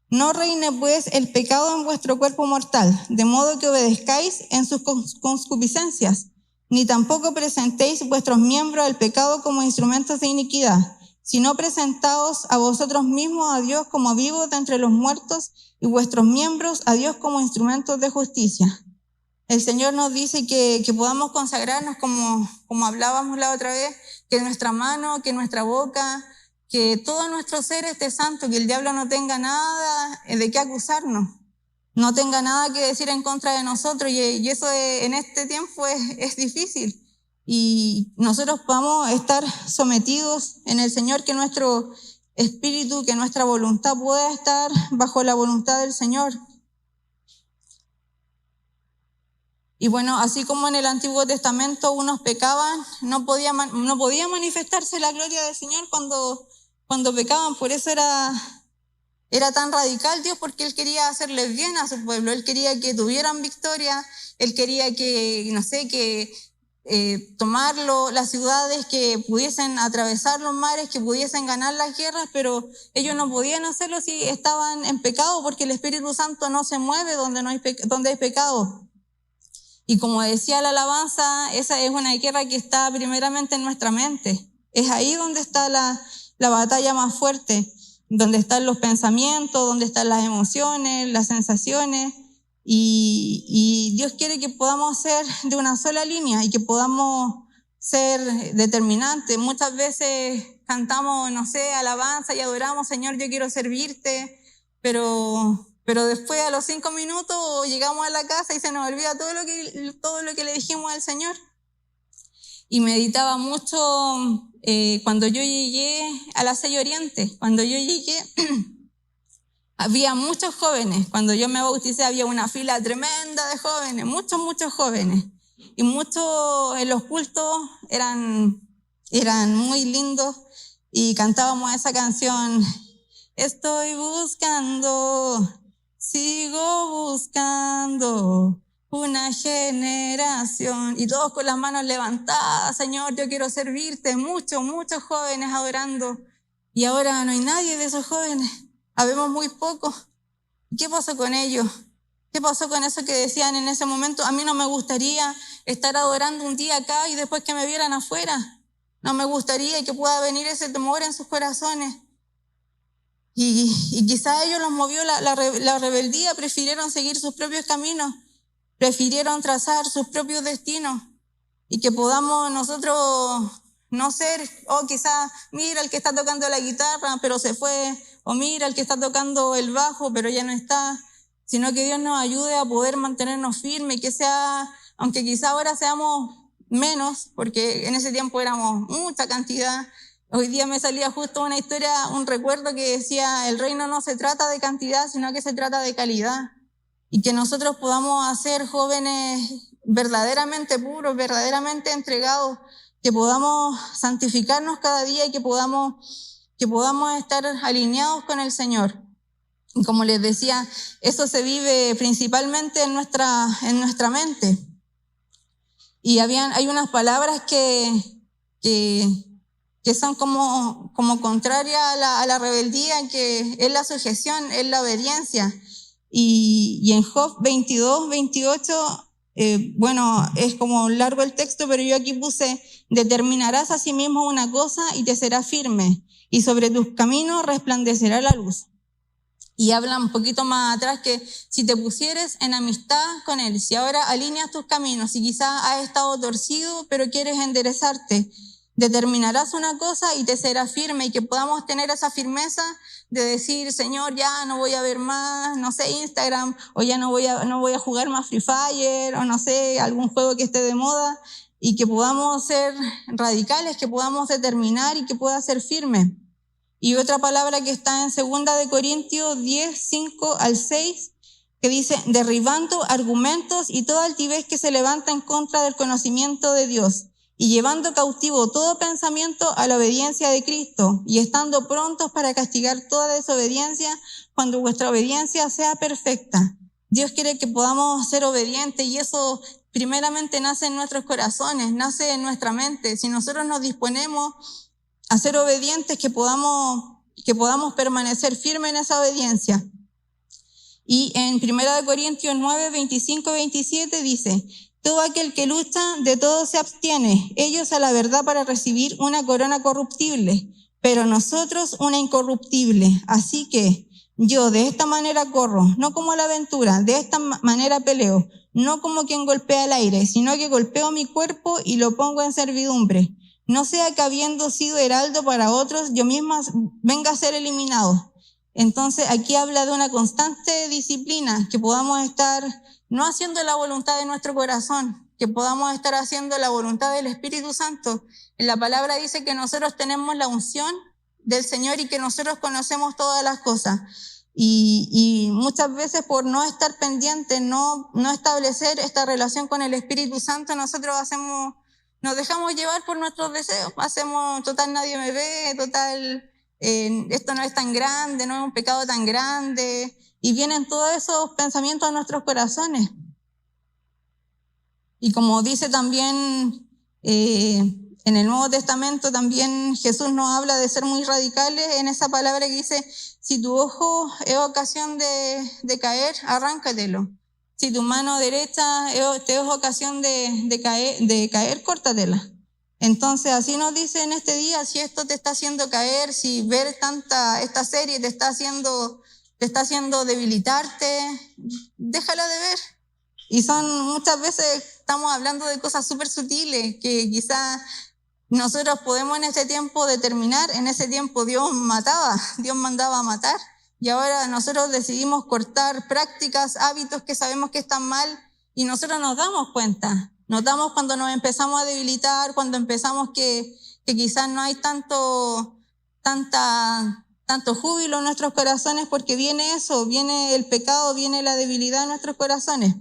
no reine pues el pecado en vuestro cuerpo mortal, de modo que obedezcáis en sus concupiscencias, ni tampoco presentéis vuestros miembros al pecado como instrumentos de iniquidad, sino presentaos a vosotros mismos a Dios como vivos de entre los muertos y vuestros miembros a Dios como instrumentos de justicia. El Señor nos dice que podamos consagrarnos como hablábamos la otra vez, que nuestra mano, que nuestra boca, que todo nuestro ser esté santo, que el diablo no tenga nada de qué acusarnos, no tenga nada que decir en contra de nosotros, y eso en este tiempo es difícil. Y nosotros podamos estar sometidos en el Señor, que nuestro espíritu, que nuestra voluntad pueda estar bajo la voluntad del Señor. Y bueno, así como en el Antiguo Testamento unos pecaban, no podía manifestarse la gloria del Señor cuando pecaban. Por eso era tan radical Dios, porque Él quería hacerles bien a su pueblo. Él quería que tuvieran victoria, Él quería que tomarlo, las ciudades, que pudiesen atravesar los mares, que pudiesen ganar las guerras, pero ellos no podían hacerlo si estaban en pecado, porque el Espíritu Santo no se mueve donde hay pecado. Y como decía la alabanza, esa es una guerra que está primeramente en nuestra mente. Es ahí donde está la batalla más fuerte, donde están los pensamientos, donde están las emociones, las sensaciones. Y Dios quiere que podamos ser de una sola línea y que podamos ser determinantes. Muchas veces cantamos, no sé, alabanza y adoramos: Señor, yo quiero servirte, pero después a los 5 minutos llegamos a la casa y se nos olvida todo lo que le dijimos al Señor. Y meditaba mucho cuando yo llegué a la 6 Oriente. Cuando yo llegué había muchos jóvenes. Cuando yo me bauticé había una fila tremenda de jóvenes, muchos jóvenes. Y muchos en los cultos eran muy lindos, y cantábamos esa canción: estoy buscando, sigo buscando una generación, y todos con las manos levantadas: Señor, yo quiero servirte. Muchos jóvenes adorando, y ahora no hay nadie de esos jóvenes, habemos muy pocos. ¿Qué pasó con ellos? ¿Qué pasó con eso que decían en ese momento? A mí no me gustaría estar adorando un día acá y después que me vieran afuera. No me gustaría que pueda venir ese temor en sus corazones. Y quizá ellos los movió la rebeldía, prefirieron seguir sus propios caminos, prefirieron trazar sus propios destinos, y que podamos nosotros no ser, quizá mira el que está tocando la guitarra pero se fue, o mira el que está tocando el bajo pero ya no está, sino que Dios nos ayude a poder mantenernos firmes, y que sea, aunque quizá ahora seamos menos, porque en ese tiempo éramos mucha cantidad. Hoy día me salía justo una historia, un recuerdo que decía: el reino no se trata de cantidad, sino que se trata de calidad. Y que nosotros podamos hacer jóvenes verdaderamente puros, verdaderamente entregados, que podamos santificarnos cada día y que podamos estar alineados con el Señor. Y como les decía, eso se vive principalmente en nuestra mente. Y hay unas palabras que son como contrarias a la rebeldía, que es la sujeción, es la obediencia. Y en Job 22:28, bueno, es como largo el texto, pero yo aquí puse: determinarás a sí mismo una cosa y te será firme, y sobre tus caminos resplandecerá la luz. Y habla un poquito más atrás que si te pusieres en amistad con Él, si ahora alineas tus caminos, si quizás has estado torcido pero quieres enderezarte, determinarás una cosa y te será firme, y que podamos tener esa firmeza de decir, Señor, ya no voy a ver más, no sé, Instagram, o ya no voy a jugar más Free Fire, o no sé, algún juego que esté de moda, y que podamos ser radicales, que podamos determinar y que pueda ser firme. Y otra palabra que está en 2 Corintios 10, 5 al 6, que dice, derribando argumentos y toda altivez que se levanta en contra del conocimiento de Dios, y llevando cautivo todo pensamiento a la obediencia de Cristo, y estando prontos para castigar toda desobediencia cuando vuestra obediencia sea perfecta. Dios quiere que podamos ser obedientes, y eso primeramente nace en nuestros corazones, nace en nuestra mente. Si nosotros nos disponemos a ser obedientes, que podamos permanecer firmes en esa obediencia. Y en 1 Corintios 9, 25 y 27 dice, todo aquel que lucha, de todo se abstiene, ellos a la verdad para recibir una corona corruptible, pero nosotros una incorruptible. Así que yo de esta manera corro, no como a la aventura, de esta manera peleo, no como quien golpea el aire, sino que golpeo mi cuerpo y lo pongo en servidumbre. No sea que habiendo sido heraldo para otros, yo misma venga a ser eliminado. Entonces aquí habla de una constante disciplina, que podamos estar no haciendo la voluntad de nuestro corazón, que podamos estar haciendo la voluntad del Espíritu Santo. En la palabra dice que nosotros tenemos la unción del Señor y que nosotros conocemos todas las cosas. Y muchas veces por no estar pendientes, no establecer esta relación con el Espíritu Santo, nosotros nos dejamos llevar por nuestros deseos. Hacemos, total nadie me ve, total esto no es tan grande, no es un pecado tan grande. Y vienen todos esos pensamientos a nuestros corazones. Y como dice también en el Nuevo Testamento, también Jesús nos habla de ser muy radicales en esa palabra que dice, si tu ojo es ocasión de caer, arráncatelo. Si tu mano derecha te es ocasión de caer, córtatela. Entonces así nos dice en este día, si esto te está haciendo caer, si ver esta serie te está haciendo debilitarte, déjala de ver. Y muchas veces estamos hablando de cosas súper sutiles que quizás nosotros podemos en este tiempo determinar. En ese tiempo Dios mandaba a matar, y ahora nosotros decidimos cortar prácticas, hábitos que sabemos que están mal, y nosotros nos damos cuenta. Notamos cuando nos empezamos a debilitar, cuando empezamos que quizás no hay tanto júbilo en nuestros corazones, porque viene viene el pecado, viene la debilidad en nuestros corazones.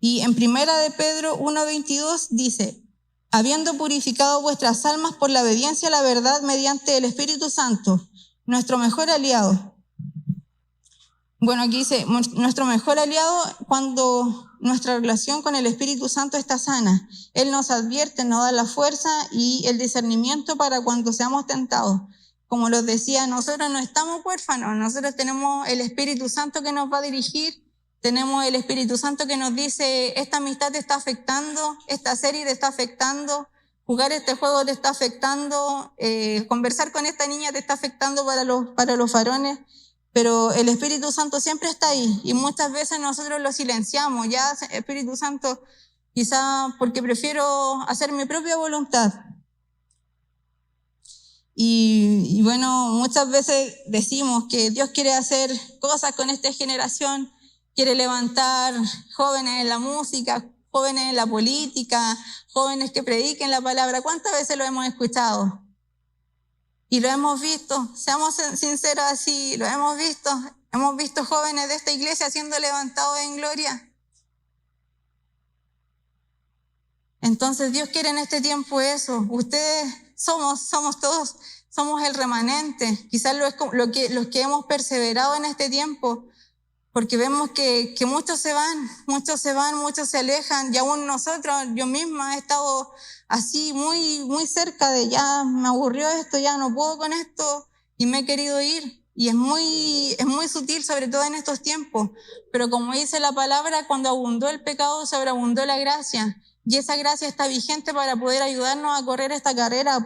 Y en 1 Pedro 1:22 dice, habiendo purificado vuestras almas por la obediencia a la verdad mediante el Espíritu Santo, nuestro mejor aliado. Bueno, aquí dice, nuestro mejor aliado cuando nuestra relación con el Espíritu Santo está sana. Él nos advierte, nos da la fuerza y el discernimiento para cuando seamos tentados. Como los decía, nosotros no estamos huérfanos, nosotros tenemos el Espíritu Santo que nos va a dirigir, tenemos el Espíritu Santo que nos dice, esta amistad te está afectando, esta serie te está afectando, jugar este juego te está afectando, conversar con esta niña te está afectando para los varones. Pero el Espíritu Santo siempre está ahí, y muchas veces nosotros lo silenciamos. Ya, Espíritu Santo, quizá porque prefiero hacer mi propia voluntad. Y bueno, muchas veces decimos que Dios quiere hacer cosas con esta generación, quiere levantar jóvenes en la música, jóvenes en la política, jóvenes que prediquen la palabra. ¿Cuántas veces lo hemos escuchado? Y lo hemos visto, seamos sinceros así, lo hemos visto jóvenes de esta iglesia siendo levantados en gloria. Entonces Dios quiere en este tiempo eso. Ustedes somos todos, somos el remanente, quizás los que hemos perseverado en este tiempo, porque vemos que muchos se van, muchos se alejan, y aún nosotros, yo misma he estado así muy cerca de ya me aburrió esto, ya no puedo con esto, y me he querido ir. Y es muy sutil, sobre todo en estos tiempos. Pero como dice la palabra, cuando abundó el pecado, sobreabundó la gracia. Y esa gracia está vigente para poder ayudarnos a correr esta carrera, a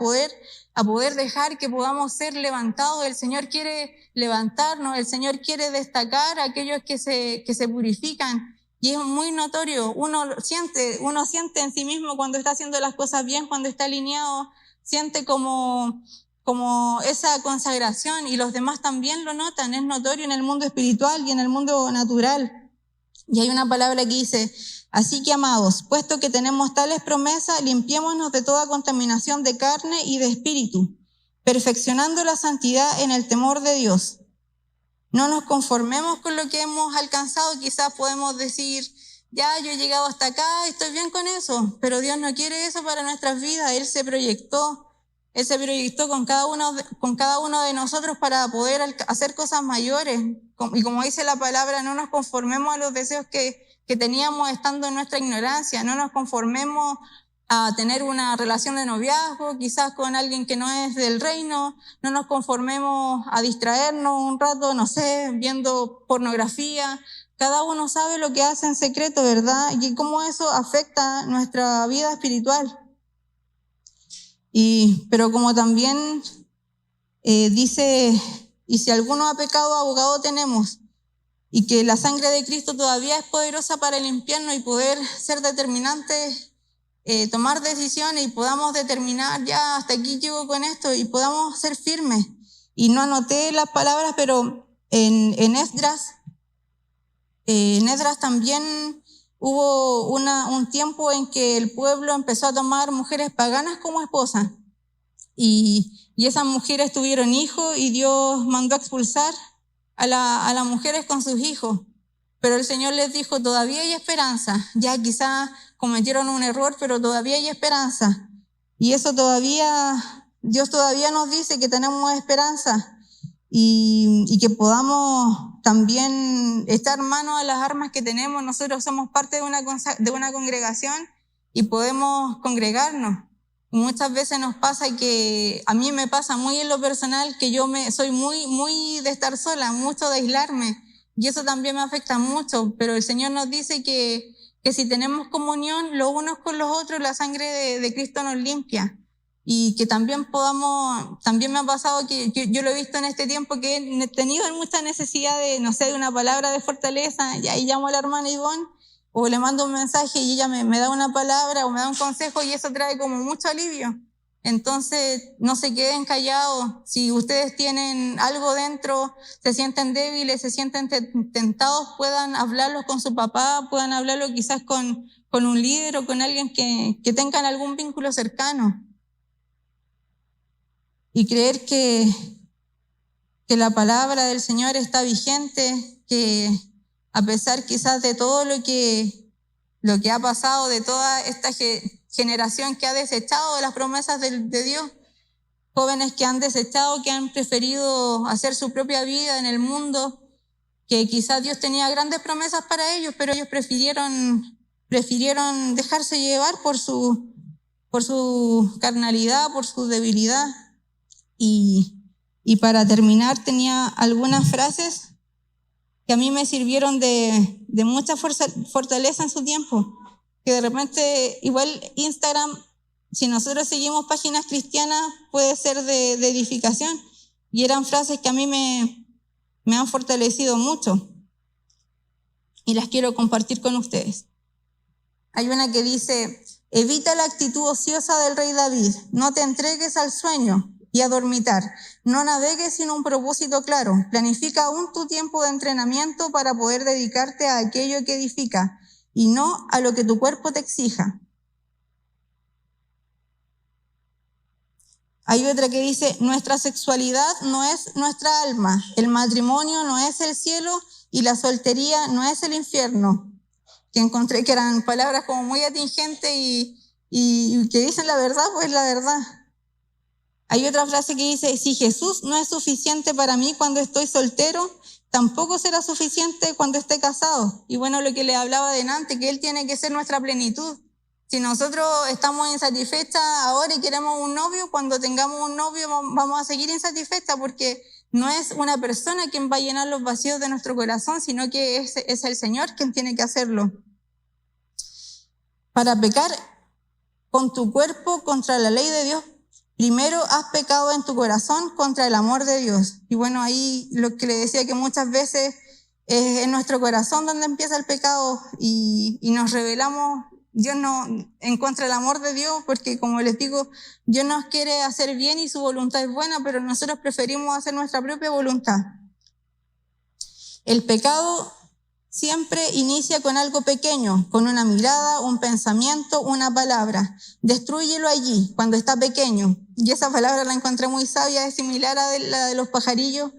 poder dejar que podamos ser levantados. El Señor quiere levantarnos, el Señor quiere destacar a aquellos que se purifican. Y es muy notorio, uno siente en sí mismo cuando está haciendo las cosas bien, cuando está alineado, siente como esa consagración, y los demás también lo notan, es notorio en el mundo espiritual y en el mundo natural. Y hay una palabra que dice: así que, amados, puesto que tenemos tales promesas, limpiémonos de toda contaminación de carne y de espíritu, perfeccionando la santidad en el temor de Dios. No nos conformemos con lo que hemos alcanzado. Quizás podemos decir: ya, yo he llegado hasta acá, estoy bien con eso, pero Dios no quiere eso para nuestras vidas. Él se proyectó con cada uno de nosotros para poder hacer cosas mayores. Y como dice la palabra, no nos conformemos a los deseos que teníamos estando en nuestra ignorancia, no nos conformemos a tener una relación de noviazgo, quizás con alguien que no es del reino, no nos conformemos a distraernos un rato, no sé, viendo pornografía. Cada uno sabe lo que hace en secreto, ¿verdad? Y cómo eso afecta nuestra vida espiritual. Pero como también dice: y si alguno ha pecado, abogado tenemos, y que la sangre de Cristo todavía es poderosa para limpiarnos y poder ser determinantes, tomar decisiones, y podamos determinar: ya, hasta aquí llego con esto, y podamos ser firmes. Y no anoté las palabras, pero en Esdras también hubo un tiempo en que el pueblo empezó a tomar mujeres paganas como esposas, y esas mujeres tuvieron hijos, y Dios mandó a expulsar a las mujeres con sus hijos. Pero el Señor les dijo: todavía hay esperanza. Ya quizás cometieron un error, pero todavía hay esperanza. Y eso Dios todavía nos dice que tenemos esperanza, y que podamos también echar mano a las armas que tenemos. Nosotros somos parte de una congregación y podemos congregarnos. Muchas veces nos pasa, que a mí me pasa muy en lo personal, que yo soy muy de estar sola, mucho de aislarme, y eso también me afecta mucho. Pero el Señor nos dice que si tenemos comunión los unos con los otros, la sangre de Cristo nos limpia. Y que también me ha pasado que yo lo he visto en este tiempo, que he tenido mucha necesidad de una palabra de fortaleza, y ahí llamo a la hermana Ivonne, o le mando un mensaje y ella me da una palabra o me da un consejo, y eso trae como mucho alivio. Entonces, no se queden callados. Si ustedes tienen algo dentro, se sienten débiles, se sienten tentados, puedan hablarlo con su papá, puedan hablarlo quizás con un líder o con alguien que tengan algún vínculo cercano. Y creer que la palabra del Señor está vigente, que a pesar quizás de todo lo que ha pasado, de toda esta generación que ha desechado las promesas de Dios, jóvenes que han desechado, que han preferido hacer su propia vida en el mundo, que quizás Dios tenía grandes promesas para ellos, pero ellos prefirieron dejarse llevar por su carnalidad, por su debilidad. Y para terminar, tenía algunas frases que a mí me sirvieron de mucha fortaleza en su tiempo, que de repente, igual Instagram, si nosotros seguimos páginas cristianas, puede ser de edificación, y eran frases que a mí me han fortalecido mucho, y las quiero compartir con ustedes. Hay una que dice: evita la actitud ociosa del rey David, no te entregues al sueño y a dormitar, no navegues sin un propósito claro, planifica aún tu tiempo de entrenamiento para poder dedicarte a aquello que edifica y no a lo que tu cuerpo te exija. Hay otra que dice: nuestra sexualidad no es nuestra alma, el matrimonio no es el cielo y la soltería no es el infierno. Que encontré que eran palabras como muy atingentes y que dicen la verdad, pues la verdad. Hay otra frase que dice: si Jesús no es suficiente para mí cuando estoy soltero, tampoco será suficiente cuando esté casado. Y bueno, lo que le hablaba delante, que Él tiene que ser nuestra plenitud. Si nosotros estamos insatisfechas ahora y queremos un novio, cuando tengamos un novio vamos a seguir insatisfechas, porque no es una persona quien va a llenar los vacíos de nuestro corazón, sino que es el Señor quien tiene que hacerlo. Para pecar con tu cuerpo contra la ley de Dios, primero has pecado en tu corazón contra el amor de Dios. Y bueno, ahí lo que le decía, que muchas veces en nuestro corazón donde empieza el pecado y nos rebelamos. Dios no en contra del amor de Dios, porque como les digo, Dios nos quiere hacer bien y su voluntad es buena, pero nosotros preferimos hacer nuestra propia voluntad. El pecado siempre inicia con algo pequeño, con una mirada, un pensamiento, una palabra. Destrúyelo allí, cuando está pequeño. Y esa palabra la encontré muy sabia, es similar a la de los pajarillos,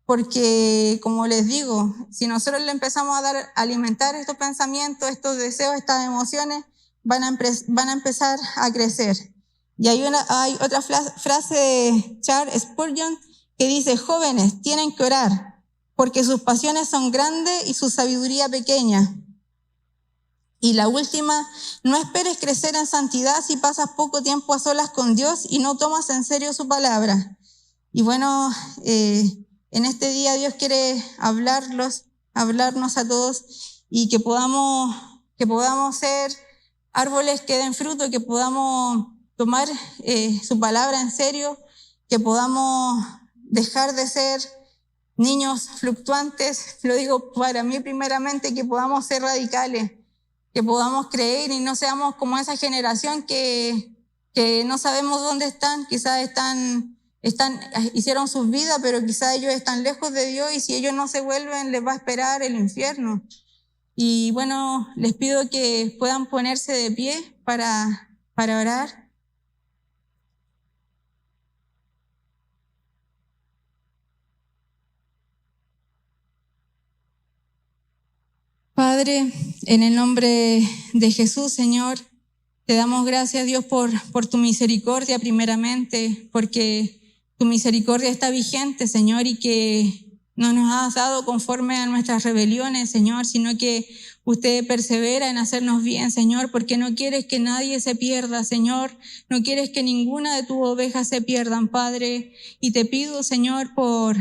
porque, como les digo, si nosotros le empezamos a alimentar estos pensamientos, estos deseos, estas emociones, van a empezar a crecer. Y hay otra frase de Charles Spurgeon que dice: jóvenes, tienen que orar, porque sus pasiones son grandes y su sabiduría pequeña. Y la última: no esperes crecer en santidad si pasas poco tiempo a solas con Dios y no tomas en serio su palabra. Y bueno, en este día Dios quiere hablarnos a todos y que podamos ser árboles que den fruto, que podamos tomar su palabra en serio, que podamos dejar de ser niños fluctuantes. Lo digo para mí primeramente, que podamos ser radicales, que podamos creer y no seamos como esa generación que no sabemos dónde están. Quizás hicieron sus vidas, pero quizás ellos están lejos de Dios y si ellos no se vuelven les va a esperar el infierno. Y bueno, les pido que puedan ponerse de pie para orar. Padre, en el nombre de Jesús, Señor, te damos gracias, Dios, por tu misericordia primeramente, porque tu misericordia está vigente, Señor, y que no nos has dado conforme a nuestras rebeliones, Señor, sino que usted persevera en hacernos bien, Señor, porque no quieres que nadie se pierda, Señor. No quieres que ninguna de tus ovejas se pierdan, Padre. Y te pido, Señor, por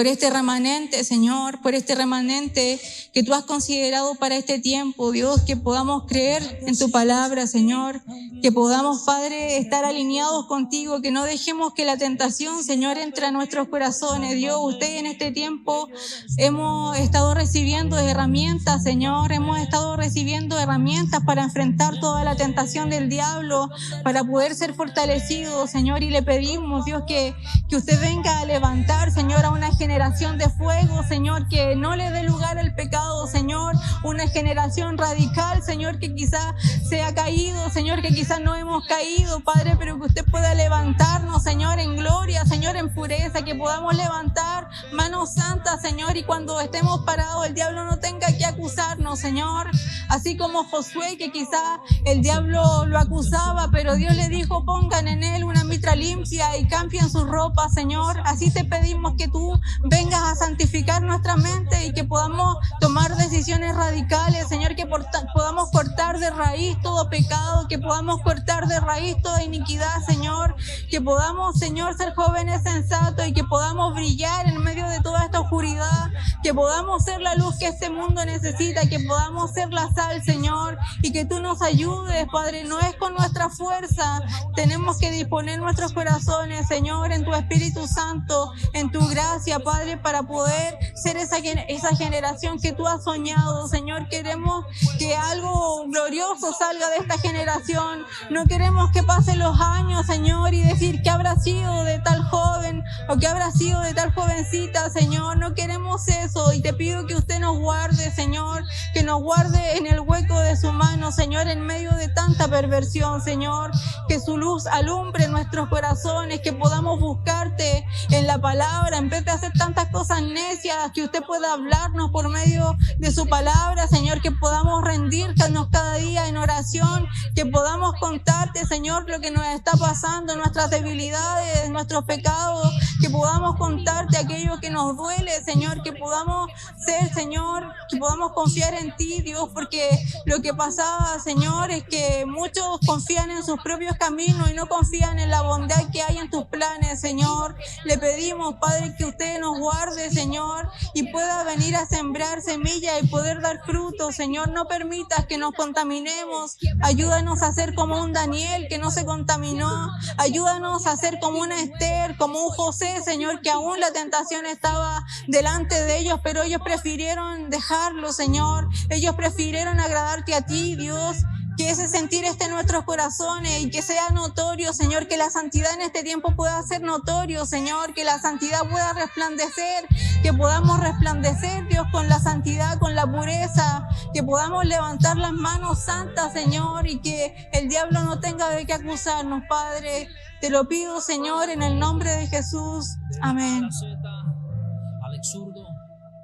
este remanente, Señor, por este remanente que tú has considerado para este tiempo, Dios, que podamos creer en tu palabra, Señor, que podamos, Padre, estar alineados contigo, que no dejemos que la tentación, Señor, entre a nuestros corazones. Dios, usted en este tiempo hemos estado recibiendo herramientas, Señor, hemos estado recibiendo herramientas para enfrentar toda la tentación del diablo, para poder ser fortalecidos, Señor, y le pedimos, Dios, que usted venga a levantar, Señor, a una generación de fuego, Señor, que no le dé lugar al pecado, Señor, una generación radical, Señor, que quizá se ha caído, Señor, que quizá no hemos caído, Padre, pero que usted pueda levantarnos, Señor, en gloria, Señor, en pureza, que podamos levantar manos santas, Señor, y cuando estemos parados el diablo no tenga que acusarnos, Señor, así como Josué, que quizá el diablo lo acusaba, pero Dios le dijo: pongan en él una mitra limpia y cambien sus ropas, Señor. Así te pedimos que tú vengas a santificar nuestra mente y que podamos tomar decisiones radicales, Señor, que podamos cortar de raíz todo pecado, que podamos cortar de raíz toda iniquidad, Señor, que podamos, Señor, ser jóvenes sensatos y que podamos brillar en medio de toda esta oscuridad, que podamos ser la luz que este mundo necesita, que podamos ser la sal, Señor, y que tú nos ayudes, Padre. No es con nuestra fuerza, tenemos que disponer nuestros corazones, Señor, en tu Espíritu Santo, en tu gracia, Padre, para poder ser esa generación que tú has soñado, Señor. Queremos que algo glorioso salga de esta generación. No queremos que pasen los años, Señor, y decir qué habrá sido de tal joven o qué habrá sido de tal jovencita, Señor. No queremos eso y te pido que usted nos guarde, Señor, que nos guarde en el hueco de su mano, Señor, en medio de tanta perversión, Señor, que su luz alumbre nuestros corazones, que podamos buscarte en la palabra en vez de hacer tantas cosas necias, que usted pueda hablarnos por medio de su palabra, Señor, que podamos rendirnos cada día en oración, que podamos contarte, Señor, lo que nos está pasando, nuestras debilidades, nuestros pecados, que podamos contarte aquello que nos duele, Señor, que podamos ser, Señor, que podamos confiar en ti, Dios, porque lo que pasaba, Señor, es que muchos confían en sus propios caminos y no confían en la bondad que hay en tus planes, Señor. Le pedimos, Padre, que usted protege, nos guarde, Señor, y pueda venir a sembrar semilla y poder dar fruto, Señor. No permitas que nos contaminemos. Ayúdanos a ser como un Daniel que no se contaminó. Ayúdanos a ser como una Esther, como un José, Señor, que aún la tentación estaba delante de ellos, pero ellos prefirieron dejarlo, Señor. Ellos prefirieron agradarte a ti, Dios. Que ese sentir esté en nuestros corazones y que sea notorio, Señor, que la santidad en este tiempo pueda ser notorio, Señor, que la santidad pueda resplandecer, que podamos resplandecer, Dios, con la santidad, con la pureza, que podamos levantar las manos santas, Señor, y que el diablo no tenga de qué acusarnos, Padre. Te lo pido, Señor, en el nombre de Jesús. Amén. Alex Zurdo,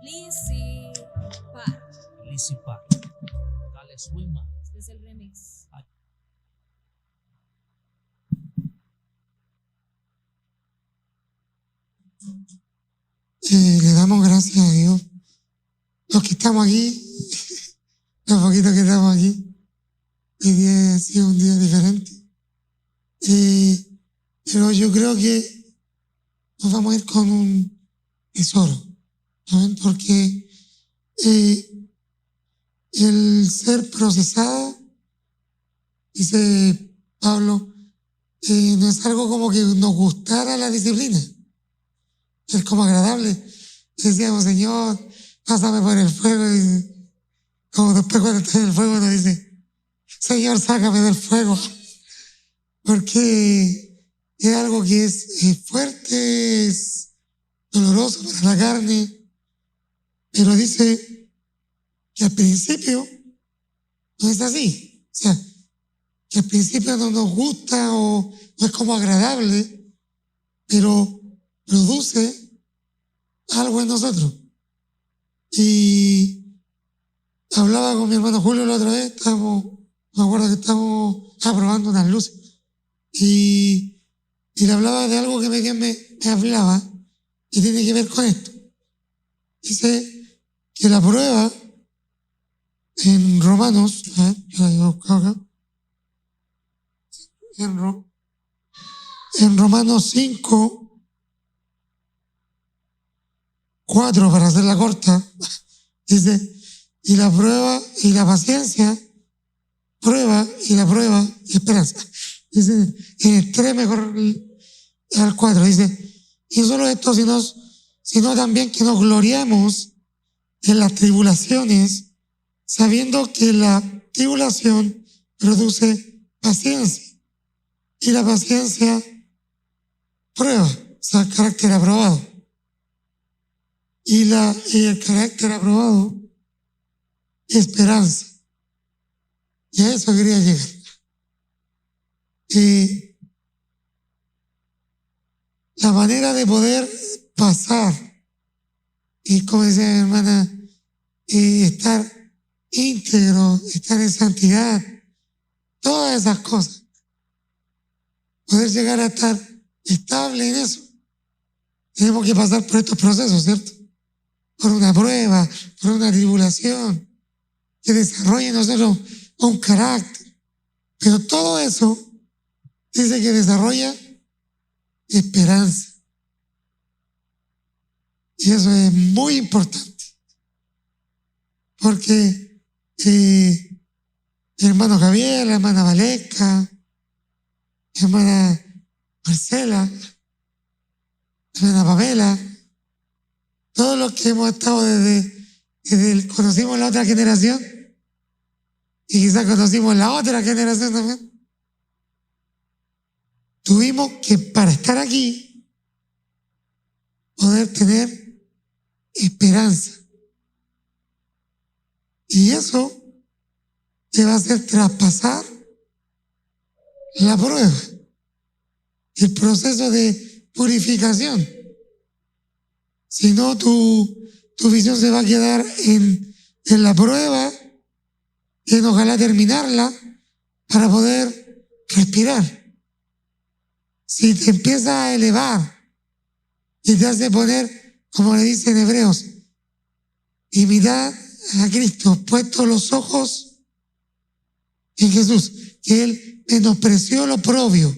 Lizzy Park. Lizzy Park, Alex Wilma. Este es el remix. Le damos gracias a Dios. Los que estamos aquí, los poquitos que estamos aquí, hoy día ha sido un día diferente. Pero yo creo que nos vamos a ir con un tesoro, ¿saben? Porque el ser procesado, dice Pablo, no es algo como que nos gustara la disciplina. Es como agradable. Decíamos, Señor, pásame por el fuego. Y como después cuando está en el fuego nos dice, Señor, sácame del fuego. Porque es algo que es fuerte, es doloroso para la carne. Pero dice que al principio no es así. O sea, que al principio no nos gusta o no es como agradable, pero produce algo en nosotros. Y hablaba con mi hermano Julio la otra vez, me acuerdo que estábamos probando unas luces y le hablaba de algo que me hablaba y tiene que ver con esto. Dice que la prueba en Romanos, en Romanos 5, 4, para hacerla corta, dice, y la prueba y la paciencia, prueba y la prueba y esperanza. Dice, en el 3 mejor al 4, dice, y no solo esto, sino también que nos gloriamos en las tribulaciones, sabiendo que la tribulación produce paciencia, y la paciencia prueba, o sea, carácter aprobado. Y el carácter aprobado, esperanza. Y a eso quería llegar. La manera de poder pasar, y como decía mi hermana, estar íntegro, estar en santidad, todas esas cosas, poder llegar a estar estable en eso, tenemos que pasar por estos procesos, ¿cierto? Por una prueba, por una tribulación, que desarrolle en nosotros un carácter. Pero todo eso dice que desarrolla esperanza. Y eso es muy importante. Porque el hermano Javier, la hermana Valesca, la hermana Marcela, la hermana Pamela, todos los que hemos estado desde conocimos la otra generación y quizás conocimos la otra generación también. Tuvimos que, para estar aquí, poder tener esperanza. Y eso te va a hacer traspasar la prueba, el proceso de purificación. Si no, tu visión se va a quedar en la prueba y en ojalá terminarla para poder respirar. Si te empieza a elevar y te hace poner, como le dicen Hebreos, imitar a Cristo, puesto los ojos en Jesús, que Él menospreció lo oprobio,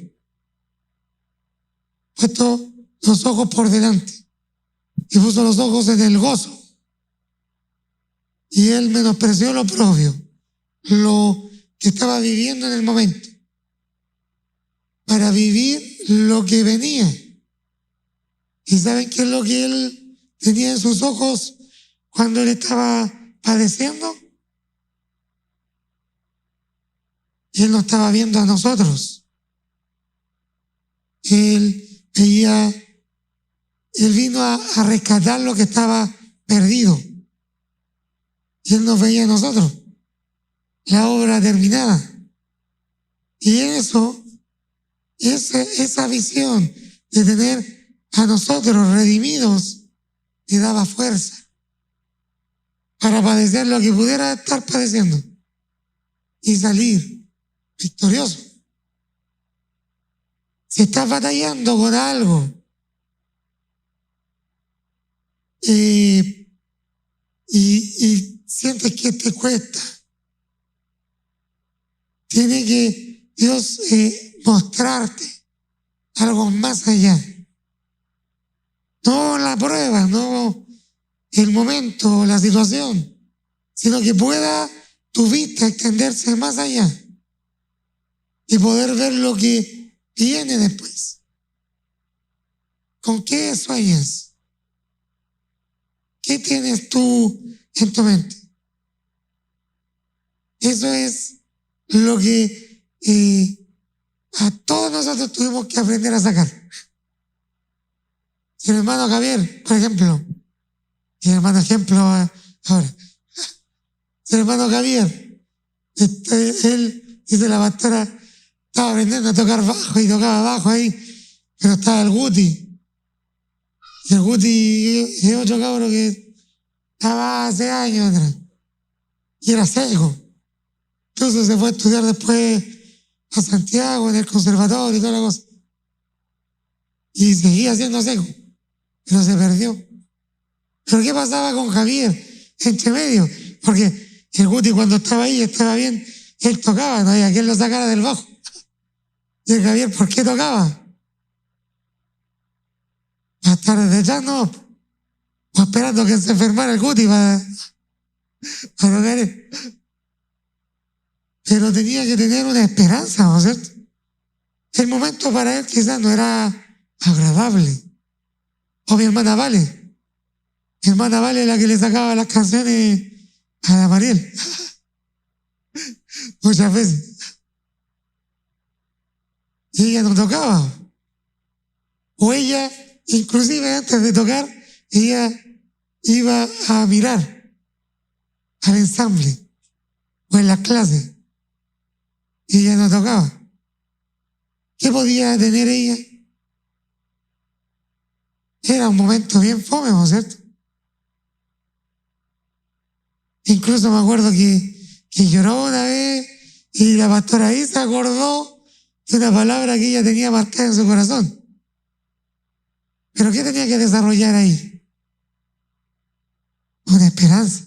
puesto los ojos por delante. y puso los ojos en el gozo. Y él menospreció lo propio, lo que estaba viviendo en el momento, para vivir lo que venía. ¿Y saben qué es lo que él tenía en sus ojos cuando él estaba padeciendo? Él no estaba viendo a nosotros. Él vino a rescatar lo que estaba perdido. Y él nos veía a nosotros, la obra terminada. Y esa visión de tener a nosotros redimidos, le daba fuerza para padecer lo que pudiera estar padeciendo y salir victorioso. Si estás batallando con algo y sientes que te cuesta, tiene que Dios mostrarte algo más allá. No la prueba, no el momento, la situación, sino que pueda tu vista extenderse más allá y poder ver lo que viene después. ¿Con qué sueñas? ¿Qué tienes tú en tu mente? Eso es lo que a todos nosotros tuvimos que aprender a sacar. El hermano Javier, por ejemplo, el hermano ejemplo ahora, el hermano Javier, él, dice la pastora, estaba aprendiendo a tocar bajo y tocaba bajo ahí, pero estaba el Guti. Y el Guti es otro cabro que estaba hace años atrás y era seco. Entonces se fue a estudiar después a Santiago en el conservatorio y toda la cosa. Y seguía siendo seco, pero se perdió. ¿Pero qué pasaba con Javier entre medio? Porque el Guti cuando estaba ahí estaba bien, él tocaba, no había quien lo sacara del bajo. Y el Javier, ¿por qué tocaba? Para estar detrás, no. O esperando que se enfermara el Guti para tocar él. Pero tenía que tener una esperanza, ¿no es cierto? El momento para él quizás no era agradable. O mi hermana Vale. Mi hermana Vale es la que le sacaba las canciones a la Mariel. Muchas veces. Y ella no tocaba. O ella, inclusive antes de tocar, ella iba a mirar al ensamble o en las clases. Y ella no tocaba. ¿Qué podía tener ella? Era un momento bien fome, ¿no es cierto? Incluso me acuerdo que lloró una vez y la pastora ahí se acordó de una palabra que ella tenía marcada en su corazón. ¿Pero qué tenía que desarrollar ahí? Una esperanza.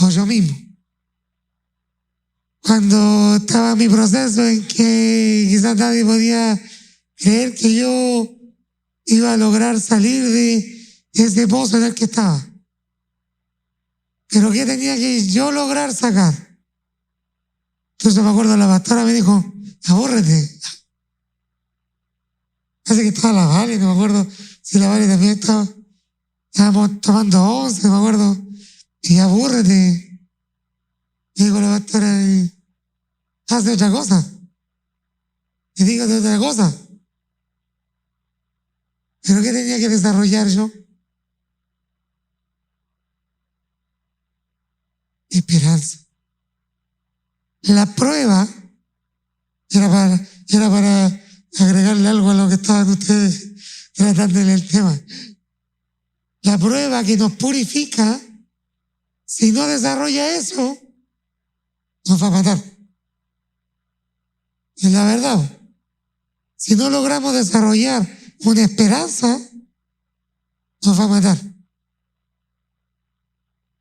O yo mismo. Cuando estaba en mi proceso en que quizás nadie podía creer que yo iba a lograr salir de ese pozo en el que estaba. Pero ¿qué tenía que yo lograr sacar? Entonces me acuerdo, la pastora me dijo, abórrete. Parece que estaba la Vale, no me acuerdo si la Vale también estaba. Estábamos tomando 11, me acuerdo. Y abúrrete. Y digo la pastora, hace otra cosa. Y dígate otra cosa. ¿Pero qué tenía que desarrollar yo? Esperanza. La prueba era para agregarle algo a lo que estaban ustedes tratando en el tema. La prueba que nos purifica, si no desarrolla eso, nos va a matar. Es la verdad. Si no logramos desarrollar una esperanza, nos va a matar.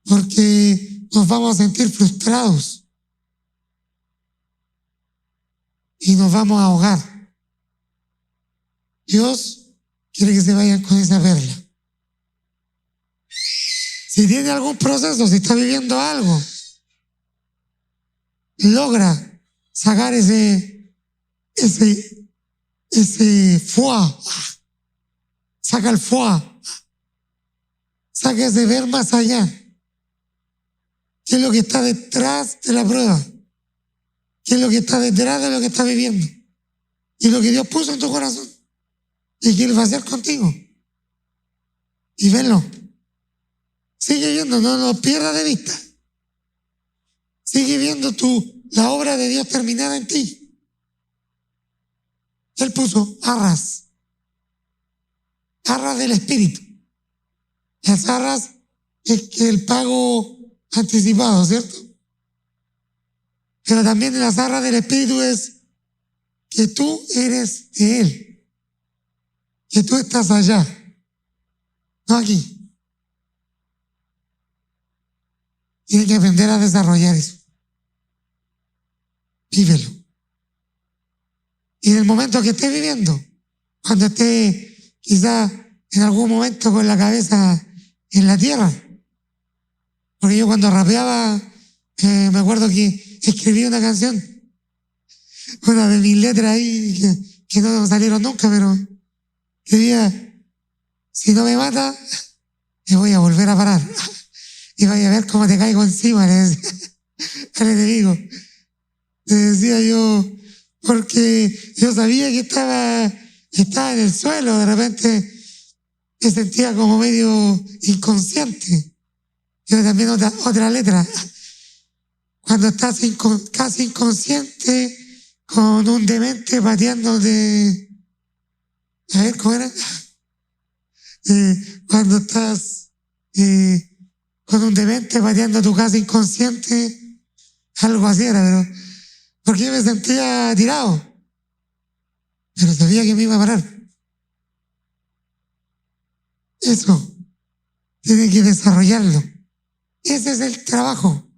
Porque nos vamos a sentir frustrados y nos vamos a ahogar. Dios quiere que se vayan con esa perla. Si tiene algún proceso, si está viviendo algo, logra sacar ese foie, saca el foie, saca ese ver más allá. ¿Qué es lo que está detrás de la prueba? ¿Qué es lo que está detrás de lo que está viviendo? Y lo que Dios puso en tu corazón y quiere hacer contigo. Y venlo. Sigue viendo, no lo pierdas de vista. Sigue viendo la obra de Dios terminada en ti. Él puso arras del espíritu. Las arras es que el pago anticipado, ¿cierto? Pero también las arras del espíritu es que tú eres de Él, que tú estás allá, no aquí. Tienes que aprender a desarrollar eso. Vívelo. Y en el momento que estés viviendo, cuando estés quizá en algún momento con la cabeza en la tierra, porque yo cuando rapeaba, me acuerdo que escribí una canción, una de mis letras ahí que no salieron nunca, pero decía: si no me mata, me voy a volver a parar. Y vaya a ver cómo te caigo encima, le decía al enemigo. Le decía yo, porque yo sabía que estaba en el suelo, de repente me sentía como medio inconsciente. Yo también otra letra. Cuando estás casi inconsciente, con un demente pateándote. A ver, ¿cómo era? Cuando estás con un demente pateando tu casa inconsciente, algo así era, pero porque yo me sentía tirado, pero sabía que me iba a parar. Eso tiene que desarrollarlo. Ese es el trabajo.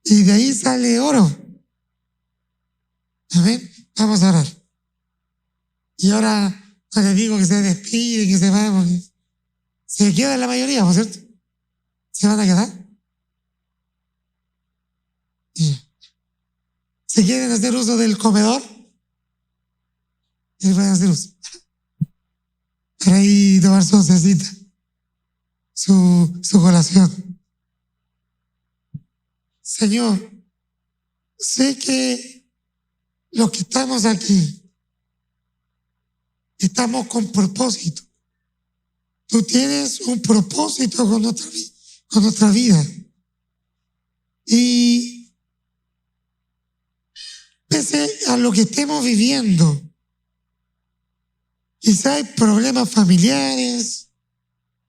Y de ahí sale oro. Amén. Vamos a orar. Y ahora no les digo que se despide, que se vaya, porque se queda la mayoría, ¿no es cierto? ¿Se van a quedar? ¿Se quieren hacer uso del comedor? Se pueden hacer uso. Para ahí tomar su oncecita, su colación. Señor, sé que los que estamos aquí estamos con propósito. Tú tienes un propósito con nuestra vida. Y pese a lo que estemos viviendo, quizá hay problemas familiares,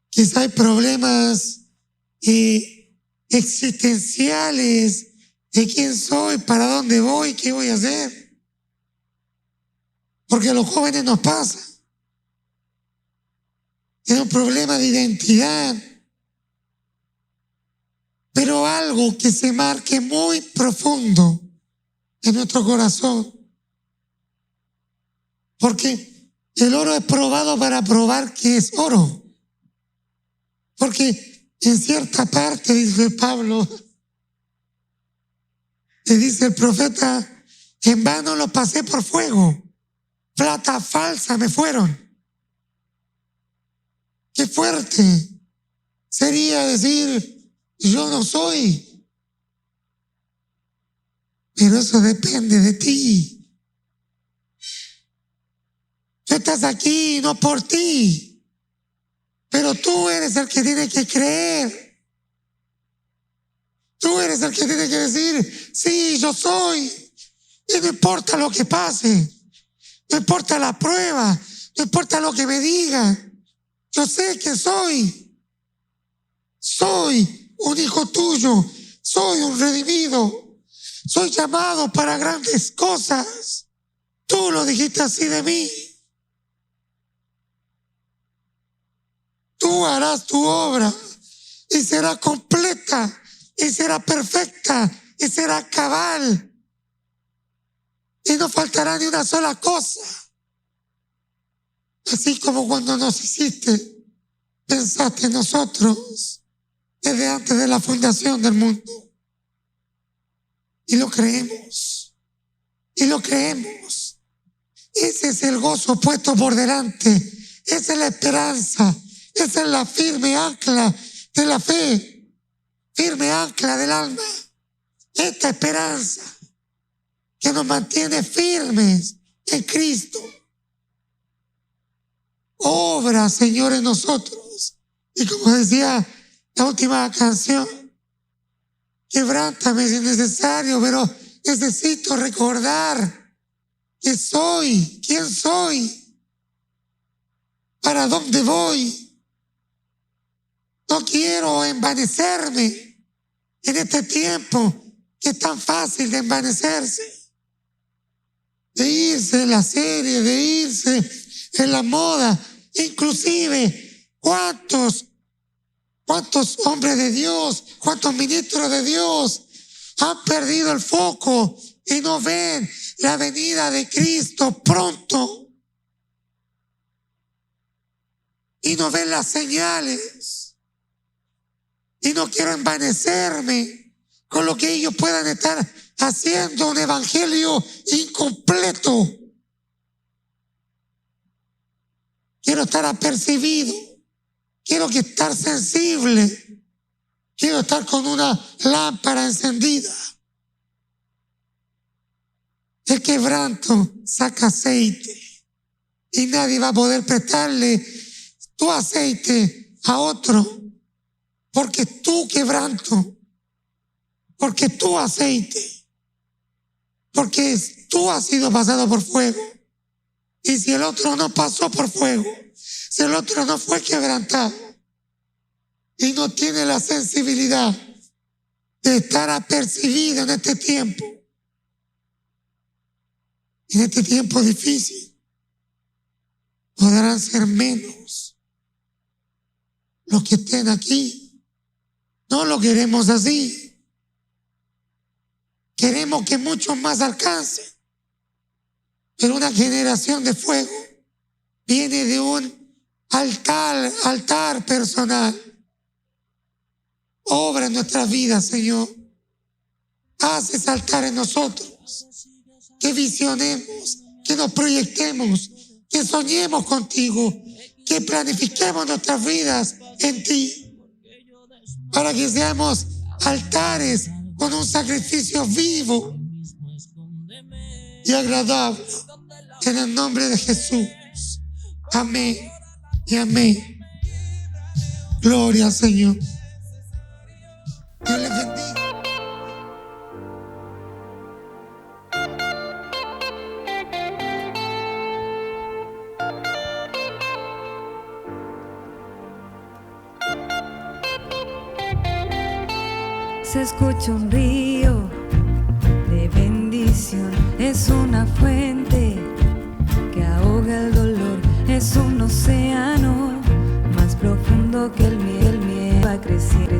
quizá hay problemas existenciales de quién soy, para dónde voy, qué voy a hacer. Porque a los jóvenes nos pasa. Es un problema de identidad. Pero algo que se marque muy profundo en nuestro corazón. Porque el oro es probado para probar que es oro. Porque en cierta parte, dice Pablo, le dice el profeta: en vano los pasé por fuego, plata falsa me fueron. Qué fuerte sería decir: yo no soy. Pero eso depende de ti. Tú estás aquí no por ti, pero tú eres el que tiene que creer. Tú eres el que tiene que decir: sí, yo soy. Y no importa lo que pase, no importa la prueba, no importa lo que me diga, yo sé que soy un hijo tuyo, soy un redimido, soy llamado para grandes cosas. Tú lo dijiste así de mí. Tú harás tu obra y será completa, y será perfecta, y será cabal, y no faltará ni una sola cosa. Así como cuando nos hiciste, pensaste en nosotros desde antes de la fundación del mundo. Y lo creemos. Y lo creemos. Ese es el gozo puesto por delante. Esa es la esperanza. Esa es la firme ancla de la fe. Firme ancla del alma. Esta esperanza que nos mantiene firmes en Cristo. Obra, Señor, en nosotros. Y como decía la última canción, quebrántame si es necesario, pero necesito recordar que soy, quién soy, para dónde voy. No quiero envanecerme en este tiempo que es tan fácil de envanecerse, de irse en la serie, de irse en la moda. Inclusive, ¿cuántos hombres de Dios, cuántos ministros de Dios han perdido el foco y no ven la venida de Cristo pronto? Y no ven las señales. Y no quiero envanecerme con lo que ellos puedan estar haciendo, un evangelio incompleto. Quiero estar apercibido. Quiero estar sensible. Quiero estar con una lámpara encendida. El quebranto saca aceite. Y nadie va a poder prestarle tu aceite a otro. Porque tu quebranto. Porque tu aceite. Porque tú has sido pasado por fuego. Y si el otro no pasó por fuego, si el otro no fue quebrantado y no tiene la sensibilidad de estar apercibido en este tiempo difícil, podrán ser menos los que estén aquí. No lo queremos así. Queremos que muchos más alcancen. Pero una generación de fuego viene de un altar personal. Obra en nuestras vidas, Señor. Haz ese altar en nosotros. Que visionemos, que nos proyectemos, que soñemos contigo, que planifiquemos nuestras vidas en ti. Para que seamos altares con un sacrificio vivo y agradable. En el nombre de Jesús. Amén y amén. Gloria al Señor. Dios les bendiga. Se escucha un río de bendición, es una fuente que ahoga el dolor, es un océano más profundo que el miedo va creciendo.